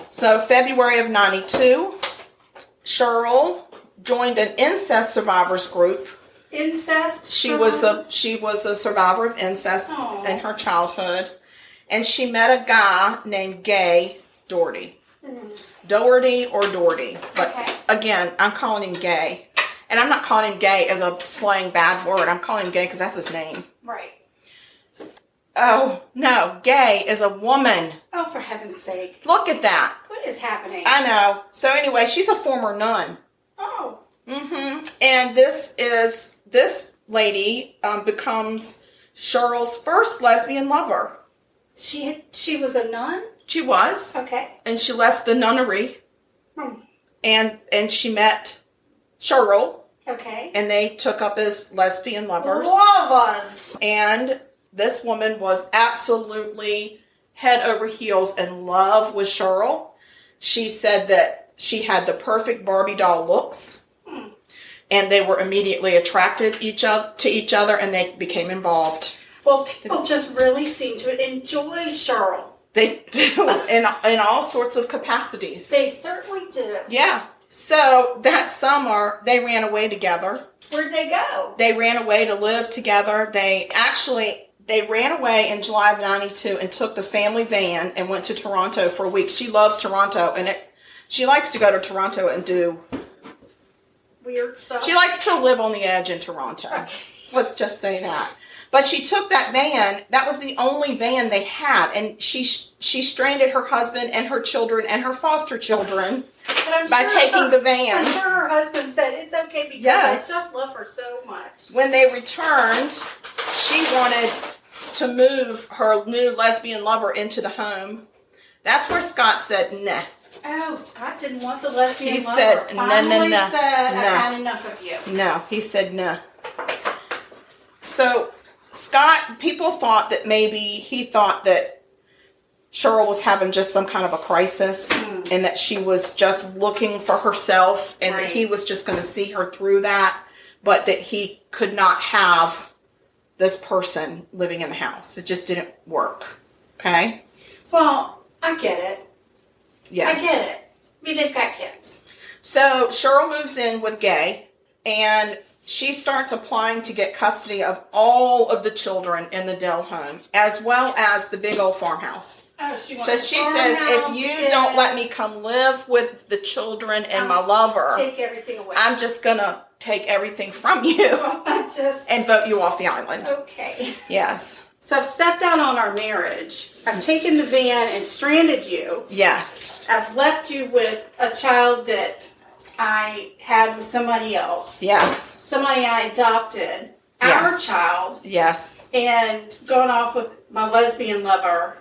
So February of 92, Cheryl joined an incest survivors group. Incest? She was a survivor of incest in her childhood. And she met a guy named Gay Doherty. Doherty or Doherty. But again, I'm calling him Gay. And I'm not calling him gay as a slang bad word. I'm calling him gay because that's his name. Right. Oh, no. Gay is a woman. Oh, for heaven's sake. Look at that. What is happening? I know. So anyway, she's a former nun. Oh. And this lady becomes Cheryl's first lesbian lover. She was a nun? She was. Okay. And she left the nunnery. And she met Cheryl. Okay. And they took up as lesbian lovers. Lovers. And this woman was absolutely head over heels in love with Cheryl. She said that she had the perfect Barbie doll looks. And they were immediately attracted to each other, and they became involved. Well, people just really seem to enjoy Cheryl. They do, in all sorts of capacities. They certainly do. Yeah. So that summer, they ran away together. Where'd they go? They ran away to live together. They ran away in July of 92 and took the family van and went to Toronto for a week. She loves Toronto, and she likes to go to Toronto and do weird stuff. She likes to live on the edge in Toronto. Okay. Let's just say that. But she took that van. That was the only van they had, and she stranded her husband and her children and her foster children by taking the van. I'm sure her husband said it's okay because I just love her so much. When they returned, she wanted to move her new lesbian lover into the home. That's where Scott said, nah. Oh, Scott didn't want the lesbian he lover. Said, no. I've had enough of you. No, he said no. So Scott, people thought that maybe he thought that Cheryl was having just some kind of a crisis and that she was just looking for herself and that he was just going to see her through that, but that he could not have this person living in the house. It just didn't work. Okay? Well, I get it. Yes. I get it. I mean, they've got kids. So Cheryl moves in with Gay, and she starts applying to get custody of all of the children in the Dell home, as well as the big old farmhouse. Oh, she wants so she says, if you don't let me come live with the children and my lover, take everything away. I'm just going to take everything from you and vote you off the island. Okay. Yes. So I've stepped out on our marriage. I've taken the van and stranded you. Yes. I've left you with a child that I had with somebody else. Yes. Somebody I adopted. Our child. Yes. And gone off with my lesbian lover.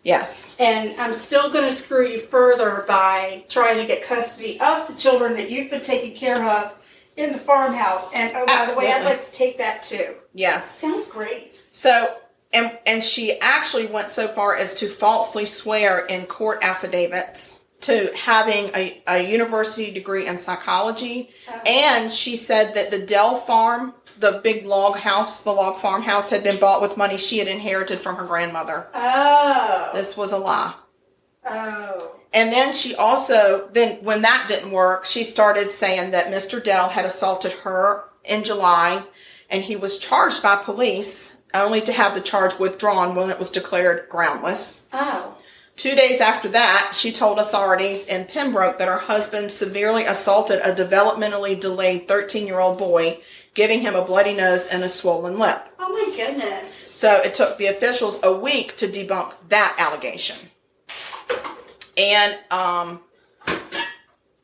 Yes. And I'm still going to screw you further by trying to get custody of the children that you've been taking care of in the farmhouse. And oh, by the way, I'd like to take that too. Yes. Sounds great. So, and she actually went so far as to falsely swear in court affidavits to having a university degree in psychology. And she said that the Dell farm, the big log farmhouse, had been bought with money she had inherited from her grandmother. Oh. This was a lie. Oh. And then she also, when that didn't work, she started saying that Mr. Dell had assaulted her in July, and he was charged by police, only to have the charge withdrawn when it was declared groundless. Oh. 2 days after that, she told authorities in Pembroke that her husband severely assaulted a developmentally delayed 13-year-old boy, giving him a bloody nose and a swollen lip. Oh my goodness. So it took the officials a week to debunk that allegation. And,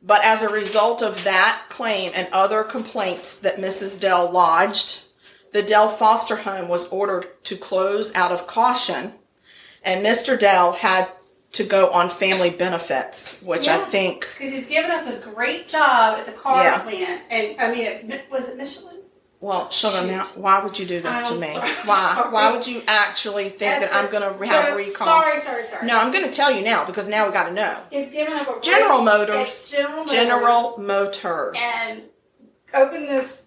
but as a result of that claim and other complaints that Mrs. Dell lodged, the Dell foster home was ordered to close out of caution, and Mr. Dell had to go on family benefits, which I think... Because he's given up his great job at the car plant. And, I mean, was it Michelin? Well, sugar, now, why would you do this to me? Sorry. Why? Why would you actually think that I'm going to have a recall? Sorry. No, I'm going to tell you now, because now we got to know. He's given up a General Motors. General Motors. And open this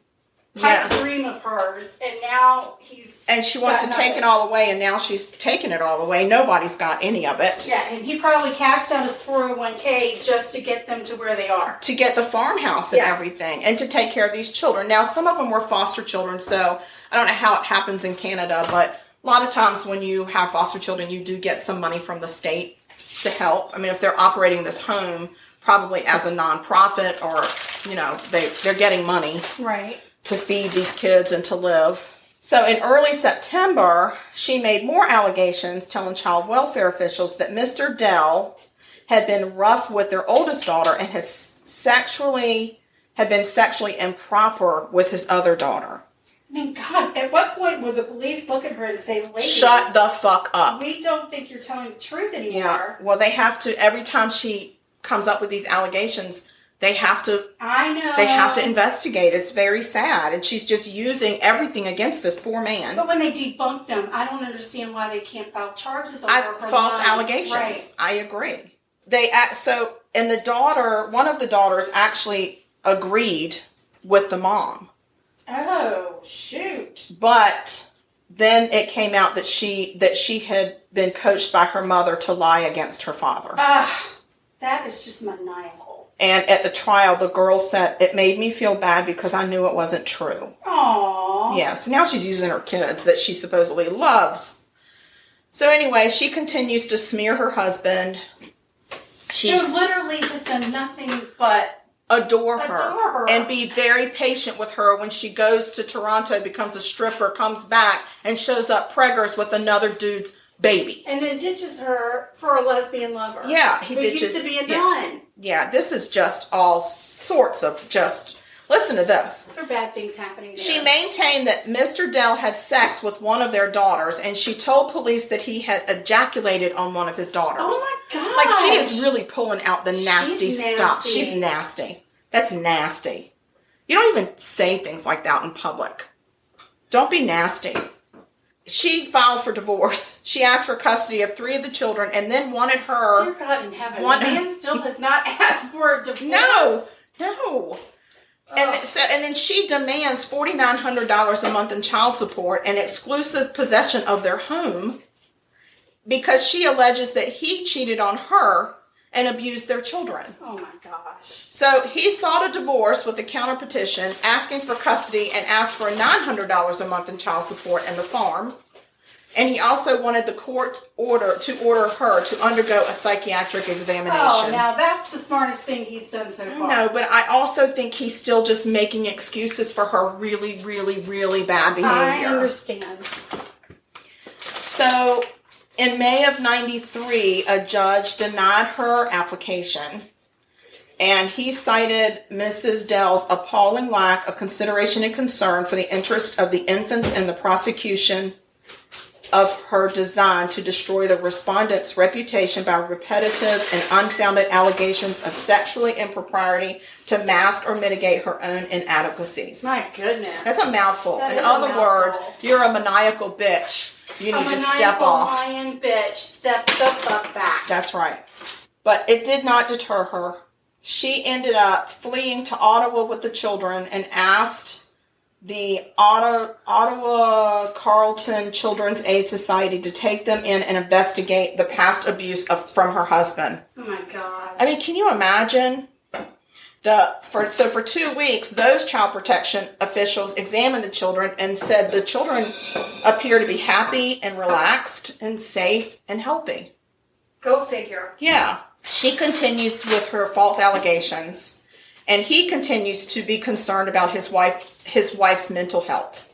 pipe Yes. dream of hers, and now he's... And she wants to take it all away, and now she's taking it all away. Nobody's got any of it. Yeah, and he probably cashed out his 401k just to get them to where they are. To get the farmhouse and everything, and to take care of these children. Now, some of them were foster children, so I don't know how it happens in Canada, but a lot of times when you have foster children, you do get some money from the state to help. I mean, if they're operating this home probably as a nonprofit, or, you know, they're getting money. Right. To feed these kids and to live. So in early September, she made more allegations telling child welfare officials that Mr. Dell had been rough with their oldest daughter and had been sexually improper with his other daughter. I mean, God, at what point would the police look at her and say, lady, shut the fuck up. We don't think you're telling the truth anymore. Yeah. Well, they have to, every time she comes up with these allegations, they have to investigate. It's very sad. And she's just using everything against this poor man. But when they debunk them, I don't understand why they can't file charges over her false lying. allegations. Right. I agree. And one of the daughters actually agreed with the mom. Oh, shoot. But then it came out that she had been coached by her mother to lie against her father. That is just maniacal. And at the trial, the girl said, it made me feel bad because I knew it wasn't true. Aww. Yes. Now she's using her kids that she supposedly loves. So anyway, she continues to smear her husband. She literally has done nothing but adore her and be very patient with her when she goes to Toronto, becomes a stripper, comes back, and shows up preggers with another dude's baby. And then ditches her for a lesbian lover. Yeah, he ditches. Used to be a nun. Yeah, this is just all sorts of just... Listen to this. There are bad things happening there. She maintained that Mr. Dell had sex with one of their daughters, and she told police that he had ejaculated on one of his daughters. Oh my God! Like, she is really pulling out the nasty stuff. She's nasty. That's nasty. You don't even say things like that in public. Don't be nasty. She filed for divorce. She asked for custody of 3 of the children, and then wanted her... Dear God in heaven, the man still has not asked for a divorce. No. And then she demands $4,900 a month in child support and exclusive possession of their home because she alleges that he cheated on her and abused their children. Oh my gosh. So he sought a divorce with a counter petition asking for custody and asked for $900 a month in child support and the farm. And he also wanted the court to order her to undergo a psychiatric examination. Oh, now that's the smartest thing he's done so far. No, but I also think he's still just making excuses for her really, really, really bad behavior. I understand. So, in May of 93, a judge denied her application. And he cited Mrs. Dell's appalling lack of consideration and concern for the interest of the infants and the prosecution of her design to destroy the respondent's reputation by repetitive and unfounded allegations of sexually impropriety to mask or mitigate her own inadequacies. My goodness. That's a mouthful. In other words, you're a maniacal bitch. You need to step off. A maniacal lion bitch. Step the fuck back. That's right. But it did not deter her. She ended up fleeing to Ottawa with the children and asked the Ottawa Carleton Children's Aid Society to take them in and investigate the past abuse from her husband. Oh my gosh. I mean, can you imagine? For 2 weeks, those child protection officials examined the children and said the children appear to be happy and relaxed and safe and healthy. Go figure. Yeah. She continues with her false allegations, and he continues to be concerned about his wife's mental health.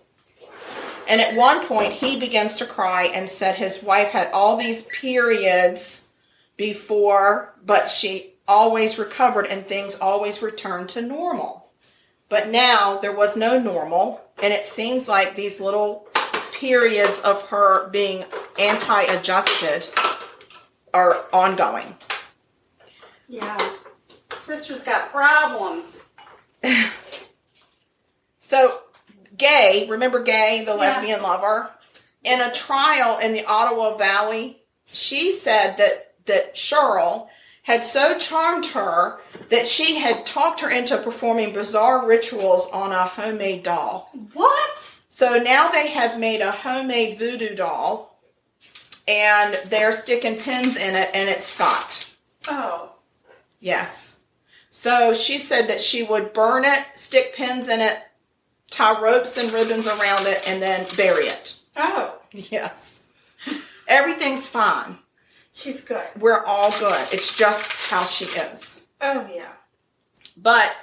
And at one point, he begins to cry and said his wife had all these periods before, but she always recovered and things always returned to normal. But now there was no normal, and it seems like these little periods of her being anti-adjusted are ongoing. Yeah. Sister's got problems. So, Gay, remember Gay, the lesbian lover? In a trial in the Ottawa Valley, she said that Cheryl had so charmed her that she had talked her into performing bizarre rituals on a homemade doll. What? So now they have made a homemade voodoo doll, and they're sticking pins in it, and it's Scott. Oh. Yes. So she said that she would burn it, stick pins in it, tie ropes and ribbons around it, and then bury it. Oh. Yes. Everything's fine. She's good. We're all good. It's just how she is. Oh, yeah. But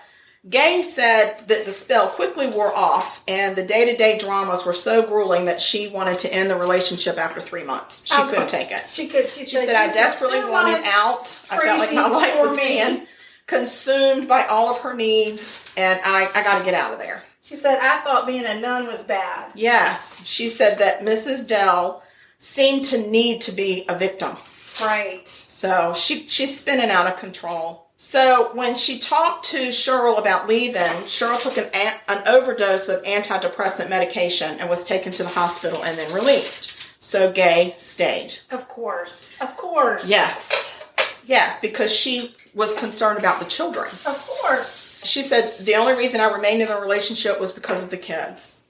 Gay said that the spell quickly wore off, and the day-to-day dramas were so grueling that she wanted to end the relationship after 3 months. She couldn't take it. She could. She said, I desperately wanted out. I felt like my life was being consumed by all of her needs, and I got to get out of there. She said, I thought being a nun was bad. Yes. She said that Mrs. Dell seemed to need to be a victim. Right. So she's spinning out of control. So when she talked to Cheryl about leaving, Cheryl took an overdose of antidepressant medication and was taken to the hospital and then released. So Gay stayed. Of course. Of course. Yes. Yes, because she was concerned about the children. Of course. She said, the only reason I remained in the relationship was because of the kids.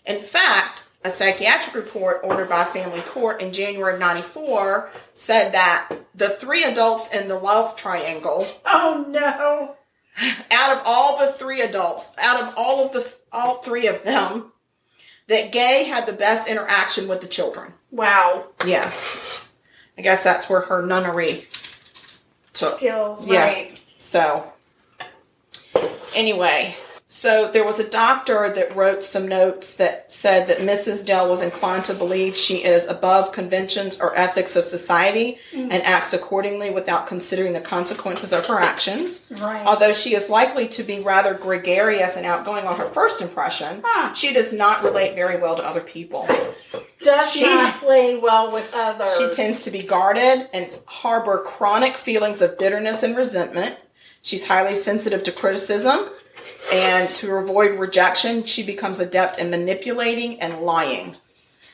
In fact, a psychiatric report ordered by family court in January of 94 said that the 3 adults in the love triangle, oh no, out of all the 3 adults, out of all 3 of them, that Gay had the best interaction with the children. Wow. Yes. I guess that's where her nunnery took. Skills, yeah. Right. So, anyway, so there was a doctor that wrote some notes that said that Mrs. Dell was inclined to believe she is above conventions or ethics of society and acts accordingly without considering the consequences of her actions. Right. Although she is likely to be rather gregarious and outgoing on her first impression, she does not relate very well to other people. Does not play well with others. She tends to be guarded and harbor chronic feelings of bitterness and resentment. She's highly sensitive to criticism. And to avoid rejection, she becomes adept in manipulating and lying.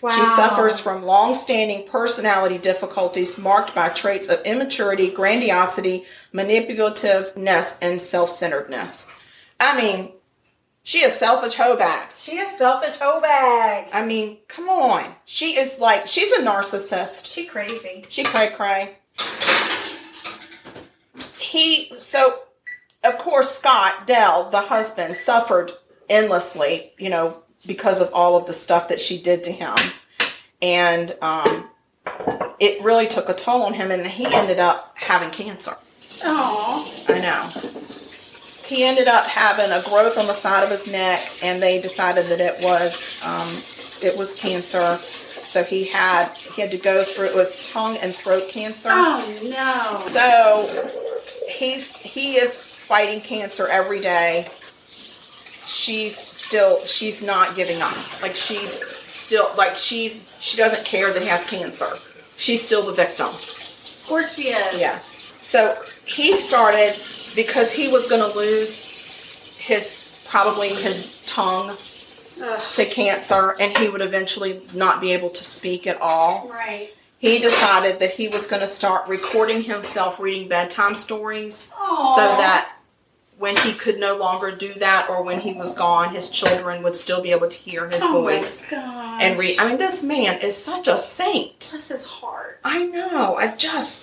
Wow. She suffers from long-standing personality difficulties marked by traits of immaturity, grandiosity, manipulativeness, and self-centeredness. I mean, she is selfish hoe bag. She is selfish hoe bag. I mean, come on. She's a narcissist. She crazy. She cray-cray. Of course, Scott Dell, the husband, suffered endlessly, because of all of the stuff that she did to him. And it really took a toll on him, and he ended up having cancer. Oh, I know. He ended up having a growth on the side of his neck, and they decided that it was cancer. So he had to go through, it was tongue and throat cancer. Oh, no. So he is fighting cancer every day. She's not giving up. She doesn't care that he has cancer. She's still the victim. Of course she is. Yes. So he started, because he was going to lose his tongue to cancer, and he would eventually not be able to speak at all. Right. He decided that he was going to start recording himself reading bedtime stories. Aww. So that when he could no longer do that, or when he was gone, his children would still be able to hear his voice and read. I mean, this man is such a saint. Bless his heart. I know.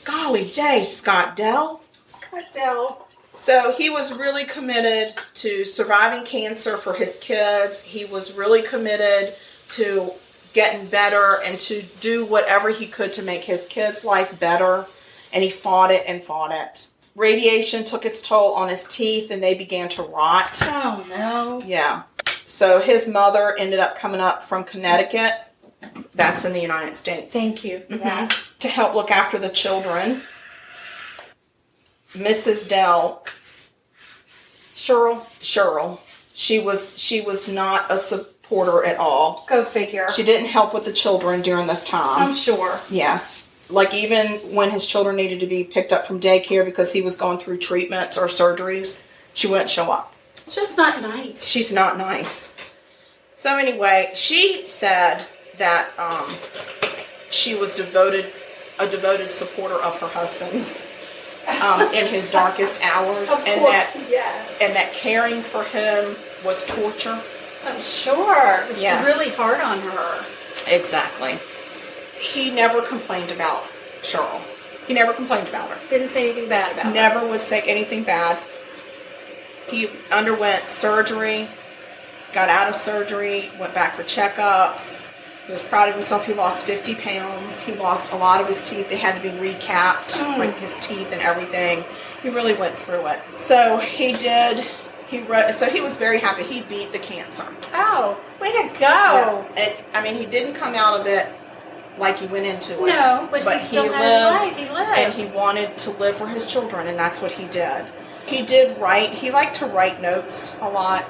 Golly day, Scott Dell. Scott Dell. So he was really committed to surviving cancer for his kids. He was really committed to getting better and to do whatever he could to make his kids' life better. And he fought it and fought it. Radiation took its toll on his teeth, and they began to rot. Oh, no. Yeah. So his mother ended up coming up from Connecticut. That's in the United States. Thank you for that. To help look after the children. Mrs. Dell. Cheryl. She was not a supporter at all. Go figure. She didn't help with the children during this time. I'm sure. Yes. Even when his children needed to be picked up from daycare because he was going through treatments or surgeries, she wouldn't show up. It's just not nice. She's not nice. So anyway, she said that she was a devoted supporter of her husband's. in his darkest hours, Of and course, that yes. and that caring for him was torture. I'm sure. It was Yes. really hard on her. Exactly. He never complained about Cheryl. He never complained about her. Didn't say anything bad about her. Never would say anything bad. He underwent surgery, got out of surgery, went back for checkups. He was proud of himself. He lost 50 pounds. He lost a lot of his teeth. They had to be recapped, like his teeth and everything. He really went through it. So he did. So he was very happy. He beat the cancer. Oh, way to go. Yeah. And, I mean, he didn't come out of it like he went into it. No, but he still had his life. He lived. And he wanted to live for his children, and that's what he did. He did write. He liked to write notes a lot.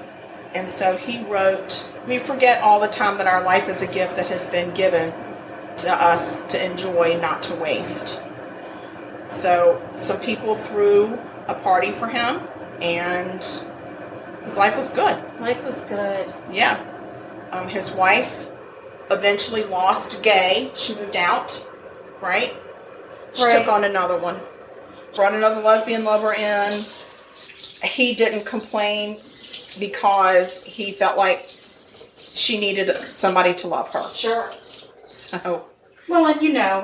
And so he wrote, we forget all the time that our life is a gift that has been given to us to enjoy, not to waste. So some people threw a party for him, and his life was good. Life was good. Yeah. His wife eventually lost Gay. She moved out, right? She took on another one. Brought another lesbian lover in. He didn't complain because he felt like she needed somebody to love her. Sure. So. Well, and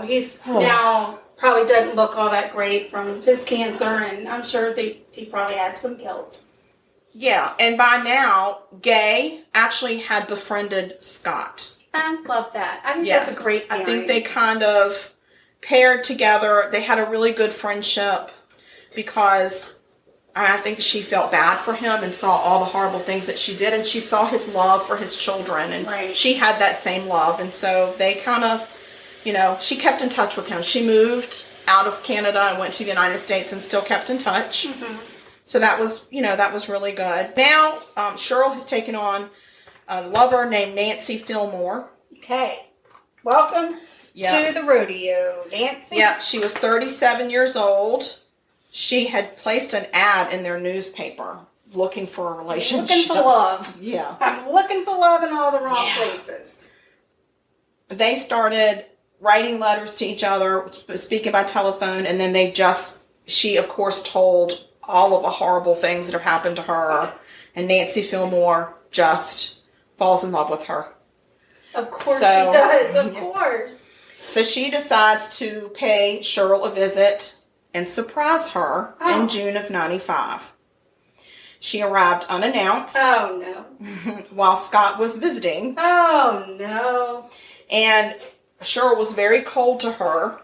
he's now probably doesn't look all that great from his cancer, and I'm sure he probably had some guilt. Yeah, and by now, Gay actually had befriended Scott. I love that. I think that's a great pairing. I think they kind of paired together. They had a really good friendship because I think she felt bad for him and saw all the horrible things that she did, and she saw his love for his children, and she had that same love, and so they kind of, she kept in touch with him. She moved out of Canada and went to the United States and still kept in touch. Mm-hmm. So that was, that was really good. Now, Cheryl has taken on a lover named Nancy Fillmore. Okay. Welcome to the rodeo, Nancy. Yeah, she was 37 years old. She had placed an ad in their newspaper looking for a relationship. Looking for love. Yeah. I'm looking for love in all the wrong places. They started writing letters to each other, speaking by telephone, and then she of course told all of the horrible things that have happened to her, and Nancy Fillmore just falls in love with her. Of course she does, of course. So she decides to pay Cheryl a visit and surprise her in June of 95. She arrived unannounced. Oh, no. While Scott was visiting. Oh, no. And Cheryl was very cold to her.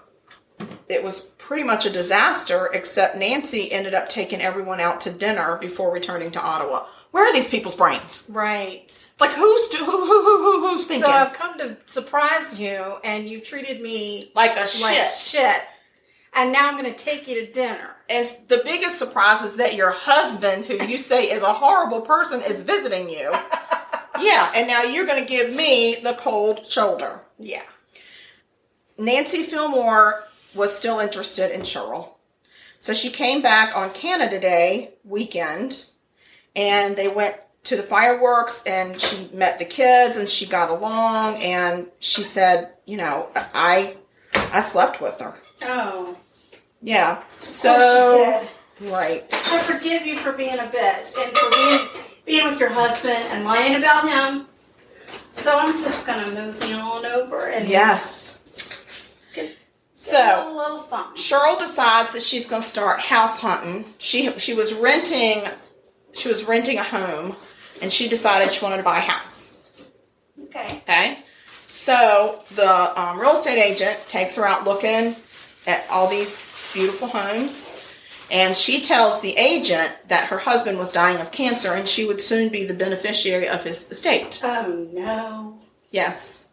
It was pretty much a disaster, except Nancy ended up taking everyone out to dinner before returning to Ottawa. Where are these people's brains? Right. Like, who's thinking? So I've come to surprise you, and you treated me like shit. And now I'm going to take you to dinner. And the biggest surprise is that your husband, who you say is a horrible person, is visiting you. Yeah, and now you're going to give me the cold shoulder. Yeah. Nancy Fillmore was still interested in Cheryl. So she came back on Canada Day weekend, and they went to the fireworks, and she met the kids, and she got along, and she said, I slept with her. Oh. Yeah. So, of course she did. Right. I forgive you for being a bitch and for being with your husband and lying about him. So I'm just going to mosey on over and So a little something. Cheryl decides that she's going to start house hunting. She was renting a home, and she decided she wanted to buy a house. Okay. So the real estate agent takes her out looking at all these beautiful homes, and she tells the agent that her husband was dying of cancer and she would soon be the beneficiary of his estate. Oh, no. Yes.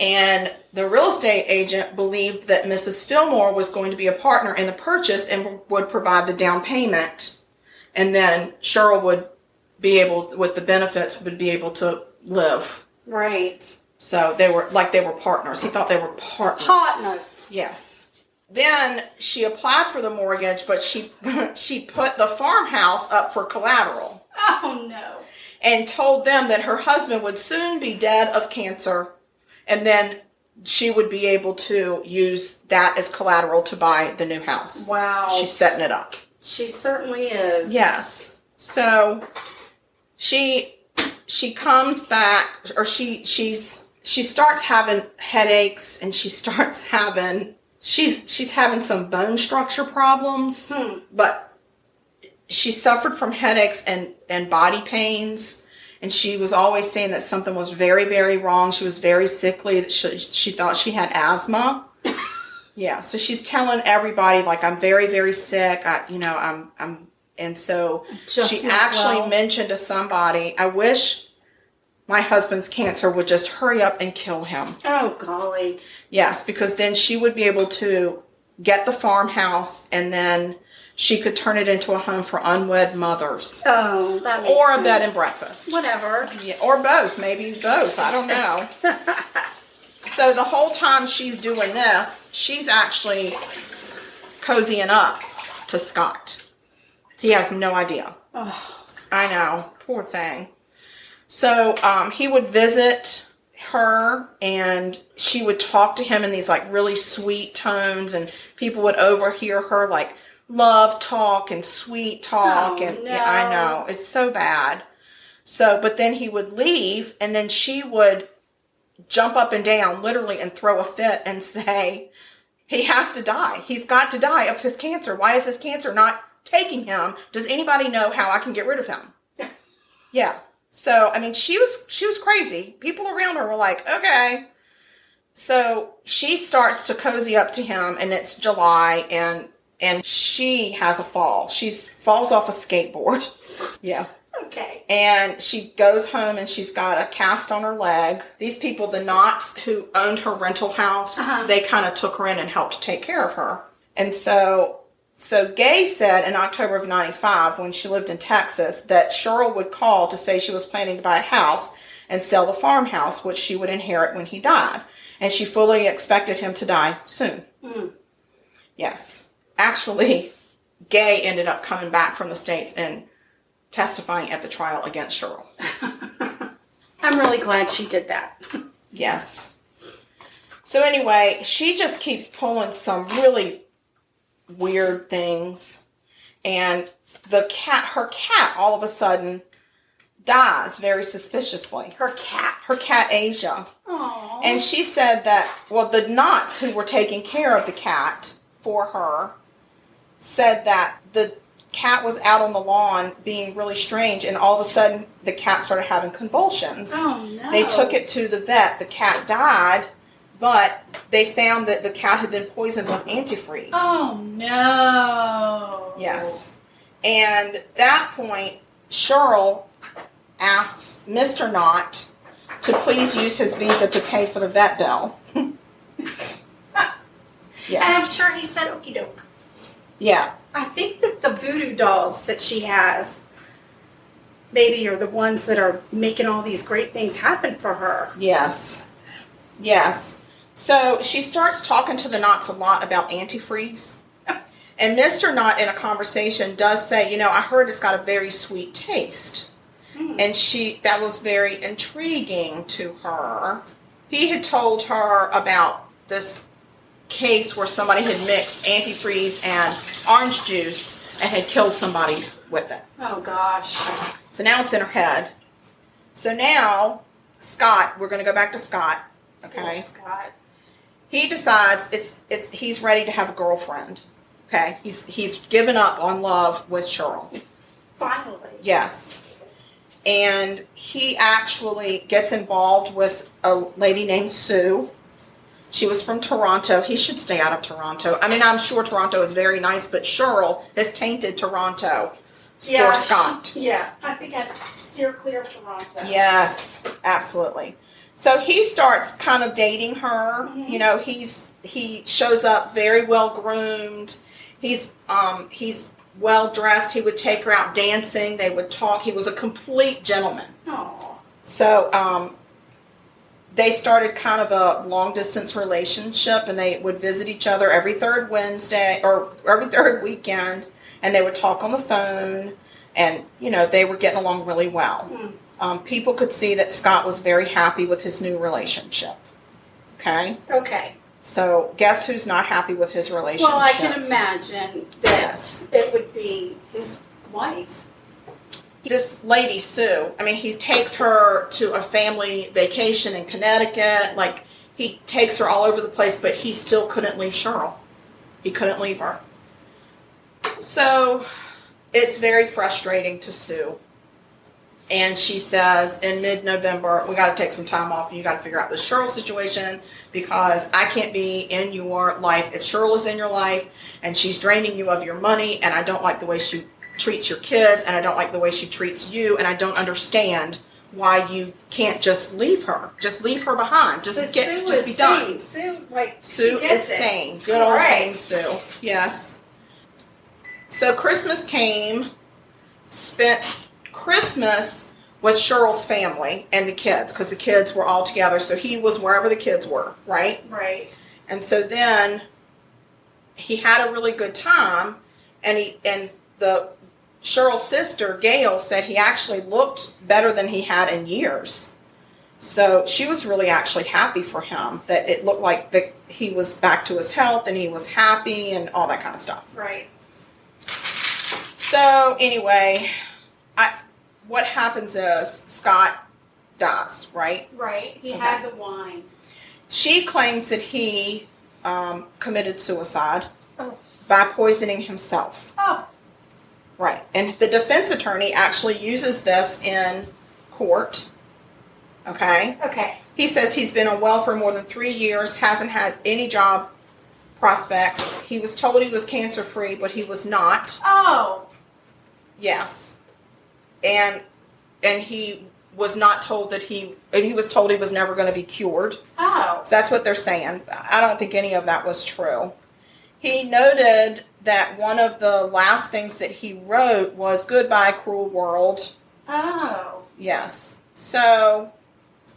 And the real estate agent believed that Mrs. Fillmore was going to be a partner in the purchase and would provide the down payment, and then Cheryl would be able, with the benefits, would be able to live. Right. So they were partners. He thought they were partners. Partners. Yes. Then she applied for the mortgage, but she put the farmhouse up for collateral. Oh, no. And told them that her husband would soon be dead of cancer, and then she would be able to use that as collateral to buy the new house. Wow. She's setting it up. She certainly is. Yes. So she comes back, or she starts having headaches, and she's having some bone structure problems, but she suffered from headaches and body pains. And she was always saying that something was very, very wrong. She was very sickly. That she thought she had asthma. Yeah. So she's telling everybody, like, I'm very, very sick. And so she actually mentioned to somebody, I wish my husband's cancer would just hurry up and kill him. Oh, golly. Yes, because then she would be able to get the farmhouse, and then she could turn it into a home for unwed mothers. Oh, that makes Or sense. a bed and breakfast. Whatever. Yeah, or both. Maybe both. I don't know. So the whole time she's doing this, she's actually cozying up to Scott. He has no idea. Oh, I know. Poor thing. So he would visit her, and she would talk to him in these like really sweet tones, and people would overhear her like love talk and sweet talk. Oh, and no. yeah, I know, it's so bad. So, but then he would leave, and then she would jump up and down literally and throw a fit and say, he has to die. He's got to die of his cancer. Why is his cancer not taking him? Does anybody know how I can get rid of him? Yeah. So, I mean, she was crazy. People around her were like, okay. So she starts to cozy up to him, and it's July, and she has a fall. She falls off a skateboard. Yeah. okay. And she goes home, and she's got a cast on her leg. These people, the Knotts who owned her rental house, they kind of took her in and helped take care of her. And so Gay said in October of 95, when she lived in Texas, that Cheryl would call to say she was planning to buy a house and sell the farmhouse, which she would inherit when he died. And she fully expected him to die soon. Yes. Actually, Gay ended up coming back from the States and testifying at the trial against Cheryl. I'm really glad she did that. Yes. So anyway, she just keeps pulling some really weird things, and her cat all of a sudden dies very suspiciously. Her cat Asia. Aww. And she said that, well, the Knotts who were taking care of the cat for her said that the cat was out on the lawn being really strange, and all of a sudden the cat started having convulsions. Oh no. They took it to the vet. The cat died, but they found that the cat had been poisoned with antifreeze. Oh no. Yes. And at that point, Cheryl asks Mr. Knott to please use his visa to pay for the vet bill. Yes. And I'm sure he said okie doke. Yeah. I think that the voodoo dolls that she has maybe are the ones that are making all these great things happen for her. Yes. Yes. So she starts talking to the Knotts a lot about antifreeze. And Mr. Knott in a conversation does say, I heard it's got a very sweet taste. And that was very intriguing to her. He had told her about this case where somebody had mixed antifreeze and orange juice and had killed somebody with it. Oh gosh. So now it's in her head. So now Scott, we're going to go back to Scott. Okay. Oh, Scott. He decides he's ready to have a girlfriend. Okay. He's given up on love with Cheryl. Finally. Yes. And he actually gets involved with a lady named Sue. She was from Toronto. He should stay out of Toronto. I mean, I'm sure Toronto is very nice, but Cheryl has tainted Toronto for Scott. I think I'd steer clear of Toronto. Yes, absolutely. So he starts kind of dating her. He shows up very well groomed. He's well dressed. He would take her out dancing. They would talk. He was a complete gentleman. Aww. So they started kind of a long distance relationship, and they would visit each other every third Wednesday or every third weekend, and they would talk on the phone, and they were getting along really well. People could see that Scott was very happy with his new relationship. Okay? Okay. So guess who's not happy with his relationship? Well, I can imagine that Yes. it would be his wife. This lady, Sue, I mean, he takes her to a family vacation in Connecticut. Like, he takes her all over the place, but he still couldn't leave Cheryl. He couldn't leave her. So it's very frustrating to Sue. And she says in mid-November, we got to take some time off and you got to figure out the Cheryl situation because I can't be in your life if Cheryl is in your life and she's draining you of your money and I don't like the way she treats your kids and I don't like the way she treats you and I don't understand why you can't just leave her. Just leave her behind. Just be done. Sue is sane. Good old sane Sue. Yes. So Christmas came, spent Christmas with Cheryl's family and the kids because the kids were all together. So he was wherever the kids were, right? Right. And so then he had a really good time, and the Cheryl's sister Gail said he actually looked better than he had in years. So she was really actually happy for him that it looked like that he was back to his health and he was happy and all that kind of stuff. Right. So anyway, what happens is Scott dies, right? Right. He had the wine. She claims that he committed suicide by poisoning himself. Oh. Right. And the defense attorney actually uses this in court. Okay? Okay. He says he's been unwell for more than 3 years, hasn't had any job prospects. He was told he was cancer-free, but he was not. Oh. Yes. And he was not told that he was told he was never going to be cured. Oh. So that's what they're saying. I don't think any of that was true. He noted that one of the last things that he wrote was "Goodbye, cruel world." Oh. Yes. So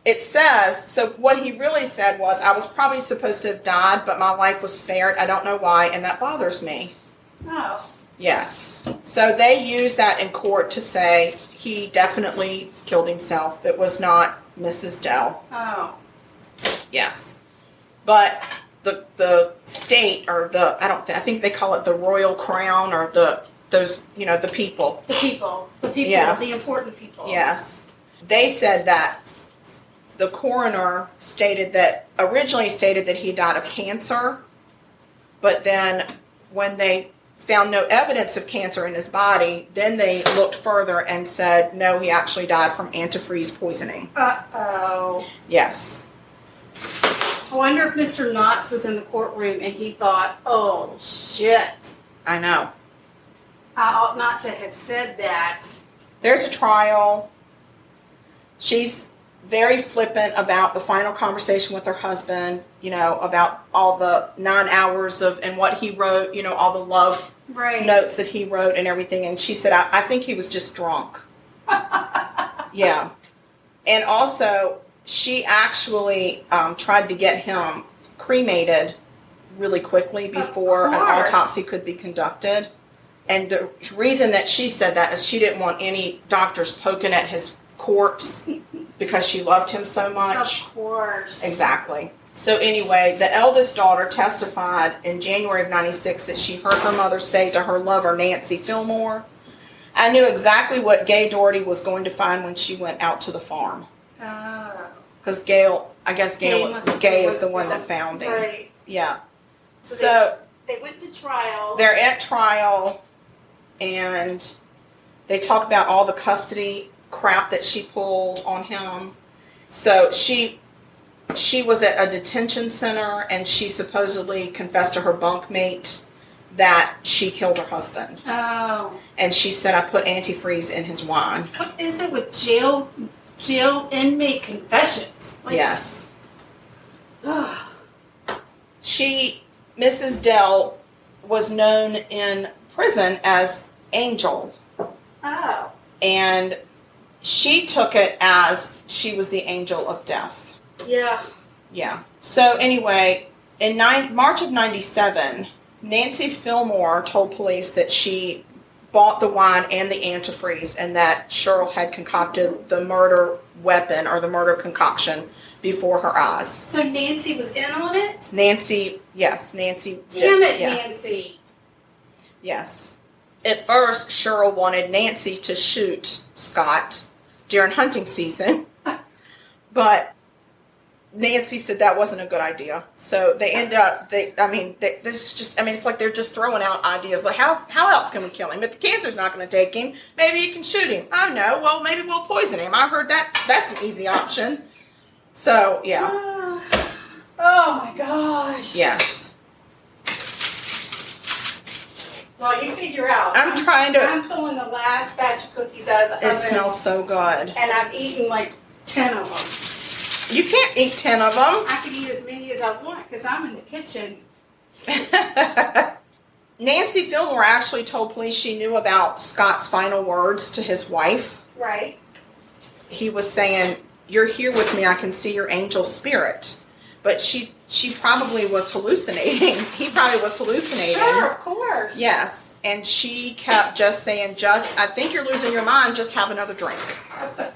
it says, so what he really said was, I was probably supposed to have died, but my life was spared. I don't know why, and that bothers me. Oh. Yes. So they used that in court to say he definitely killed himself. It was not Mrs. Dell. Oh. Yes. But the state, or I think they call it the royal crown, or the people. The people. Yes. The important people. Yes. They said that the coroner originally stated that he died of cancer, but then when they found no evidence of cancer in his body, then they looked further and said, no, he actually died from antifreeze poisoning. Uh-oh. Yes. I wonder if Mr. Knotts was in the courtroom and he thought, oh, shit. I know. I ought not to have said that. There's a trial. She's very flippant about the final conversation with her husband, about all the 9 hours and what he wrote, all the love notes that he wrote and everything. And she said, I think he was just drunk. Yeah. And also, she actually tried to get him cremated really quickly before an autopsy could be conducted. And the reason that she said that is she didn't want any doctors poking at his corpse because she loved him so much. Of course. Exactly. So anyway, the eldest daughter testified in January of 96 that she heard her mother say to her lover, Nancy Fillmore, I knew exactly what Gay Doherty was going to find when she went out to the farm. Oh. Because Gay is the one that found him. Right. Yeah. So they went to trial. They're at trial, and they talk about all the custody crap that she pulled on him. So she was at a detention center, and she supposedly confessed to her bunkmate that she killed her husband. Oh. And she said, I put antifreeze in his wine. What is it with jail inmate confessions? Yes. Mrs. Dell was known in prison as Angel. Oh. And she took it as she was the angel of death. Yeah. Yeah. So anyway, in March of 97, Nancy Fillmore told police that she bought the wine and the antifreeze and that Cheryl had concocted the murder weapon or the murder concoction before her eyes. So Nancy was in on it? Nancy, yes, Nancy. Damn it, yeah. Nancy. Yes. At first, Cheryl wanted Nancy to shoot Scott during hunting season, but Nancy said that wasn't a good idea. So they end up, it's like they're just throwing out ideas. Like, how else can we kill him? If the cancer's not going to take him, maybe you can shoot him. Oh, no. Well, maybe we'll poison him. I heard that's an easy option. So, yeah. Oh, my gosh. Yes. Well, you figure out. I'm pulling the last batch of cookies out of the oven. It smells so good. And I've eaten like 10 of them. You can't eat 10 of them. I can eat as many as I want because I'm in the kitchen. Nancy Fillmore actually told police she knew about Scott's final words to his wife. Right. He was saying, "You're here with me. I can see your angel spirit." But she probably was hallucinating. He probably was hallucinating. Sure, of course. Yes. And she kept just saying, I think you're losing your mind. Just have another drink.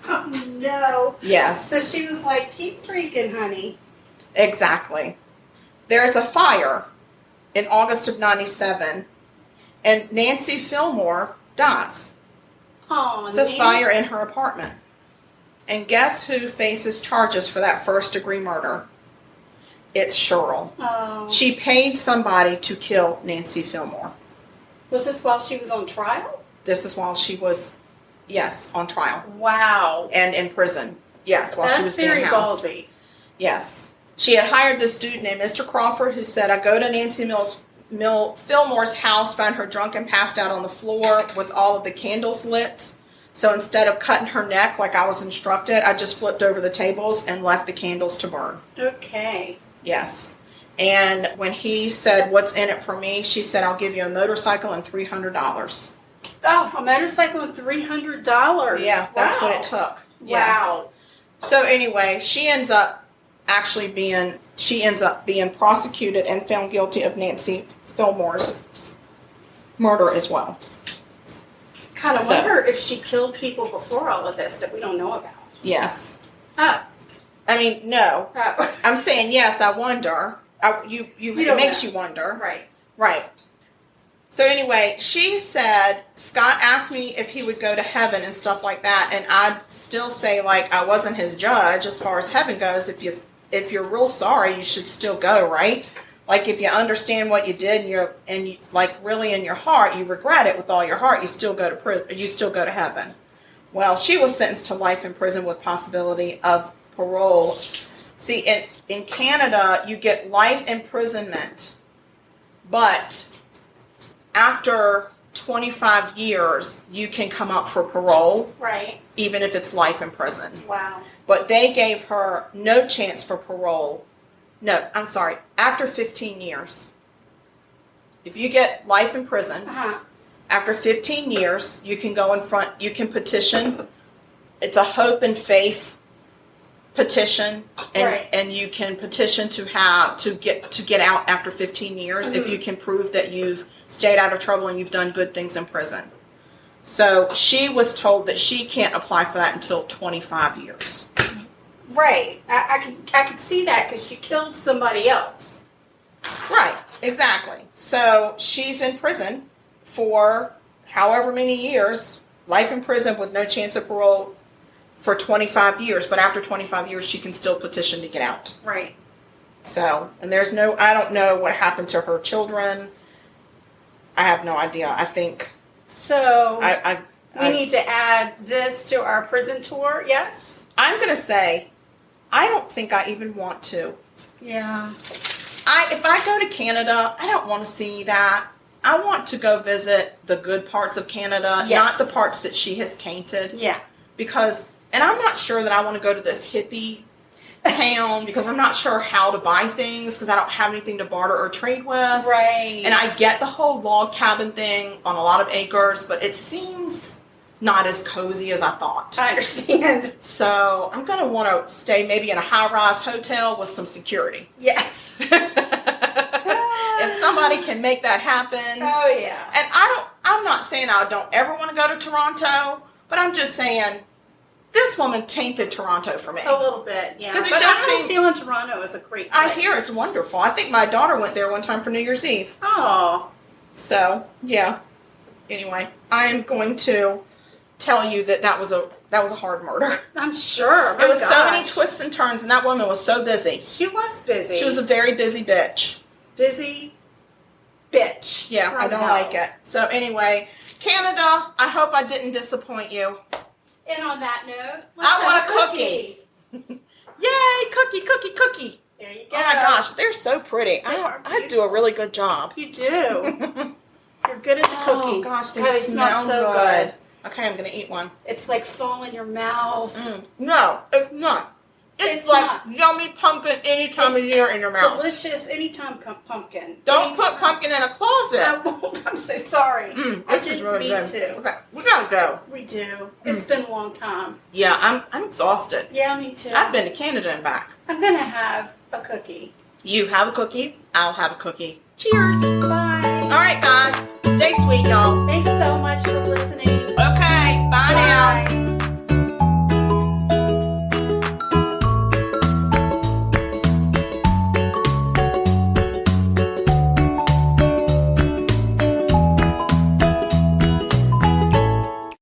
Oh, no. Yes. So she was like, keep drinking, honey. Exactly. There's a fire in August of 97, and Nancy Fillmore dies. Oh, It's a fire in her apartment. And guess who faces charges for that first-degree murder? It's Cheryl. Oh. She paid somebody to kill Nancy Fillmore. Was this while she was on trial? This is while she was, yes, on trial. Wow. And in prison. Yes, while she was being That's very housed. ballsy. Yes. She had hired this dude named Mr. Crawford who said, I go to Nancy Fillmore's house, found her drunk and passed out on the floor with all of the candles lit. So instead of cutting her neck like I was instructed, I just flipped over the tables and left the candles to burn. Okay. Yes. And when he said, what's in it for me? She said, I'll give you a motorcycle and $300. Oh, a motorcycle and $300. Yeah, that's what it took. Yes. Wow. So anyway, she ends up being prosecuted and found guilty of Nancy Fillmore's murder as well. Kind of wonder if she killed people before all of this that we don't know about. Yes. Oh. I mean, no. Oh. I'm saying yes, I wonder. It makes you wonder. Right. Right. So anyway, she said, Scott asked me if he would go to heaven and stuff like that, and I'd still say, like, I wasn't his judge as far as heaven goes. If you're real sorry, you should still go, right? Like, if you understand what you did and you like really in your heart, you regret it with all your heart, you still go to prison, you still go to heaven. Well, she was sentenced to life in prison with possibility of parole. See, in Canada, you get life imprisonment, but after 25 years, you can come up for parole. Right. Even if it's life in prison. Wow. But they gave her no chance for parole. No, I'm sorry. After 15 years. If you get life in prison, after 15 years, you can go in front, you can petition. It's a hope and faith petition, and you can petition to get out after 15 years if you can prove that you've stayed out of trouble and you've done good things in prison. So she was told that she can't apply for that until 25 years. Right. I could see that because she killed somebody else. Right. Exactly. So she's in prison for however many years, life in prison with no chance of parole for 25 years. But after 25 years, she can still petition to get out. Right. So, and I don't know what happened to her children. I have no idea. I think. So, we need to add this to our prison tour, yes? I'm going to say, I don't think I even want to. Yeah. If I go to Canada, I don't want to see that. I want to go visit the good parts of Canada, not the parts that she has tainted. Yeah. And I'm not sure that I want to go to this hippie town because I'm not sure how to buy things because I don't have anything to barter or trade with. Right. And I get the whole log cabin thing on a lot of acres, but it seems not as cozy as I thought. I understand. So I'm going to want to stay maybe in a high-rise hotel with some security. Yes. If somebody can make that happen. Oh, yeah. And I'm not saying I don't ever want to go to Toronto, but I'm just saying this this woman tainted Toronto for me. A little bit, yeah. 'Cause it But just I seemed- feel in Toronto is a great place. I hear it's wonderful. I think my daughter went there one time for New Year's Eve. Oh. So, yeah. Anyway, I am going to tell you that was a hard murder. I'm sure. There was so many Gosh. twists and turns, and that woman was so busy. She was busy. She was a very busy bitch. busy bitch. Yeah, I don't like it. So anyway, Canada, I hope I didn't disappoint you. And on that note, I want have a cookie. Yay, cookie. There you go. Oh my gosh, they're so pretty. They are I do a really good job. You do. You're good at the cookie. Oh gosh, they God, smell so good. Okay, I'm gonna eat one. It's like falling in your mouth. No, it's not. It's like not. yummy pumpkin any time of year in your mouth. Delicious anytime pumpkin. Don't put Anytime. pumpkin in a closet. I won't. I'm so sorry. I This is didn't really mean good. to. Okay, we gotta go. We do. It's been a long time. Yeah, I'm exhausted. Yeah, me too. I've been to Canada and back. I'm gonna have a cookie. You have a cookie, I'll have a cookie. Cheers. Bye. All right, guys. Stay sweet, y'all. Thanks so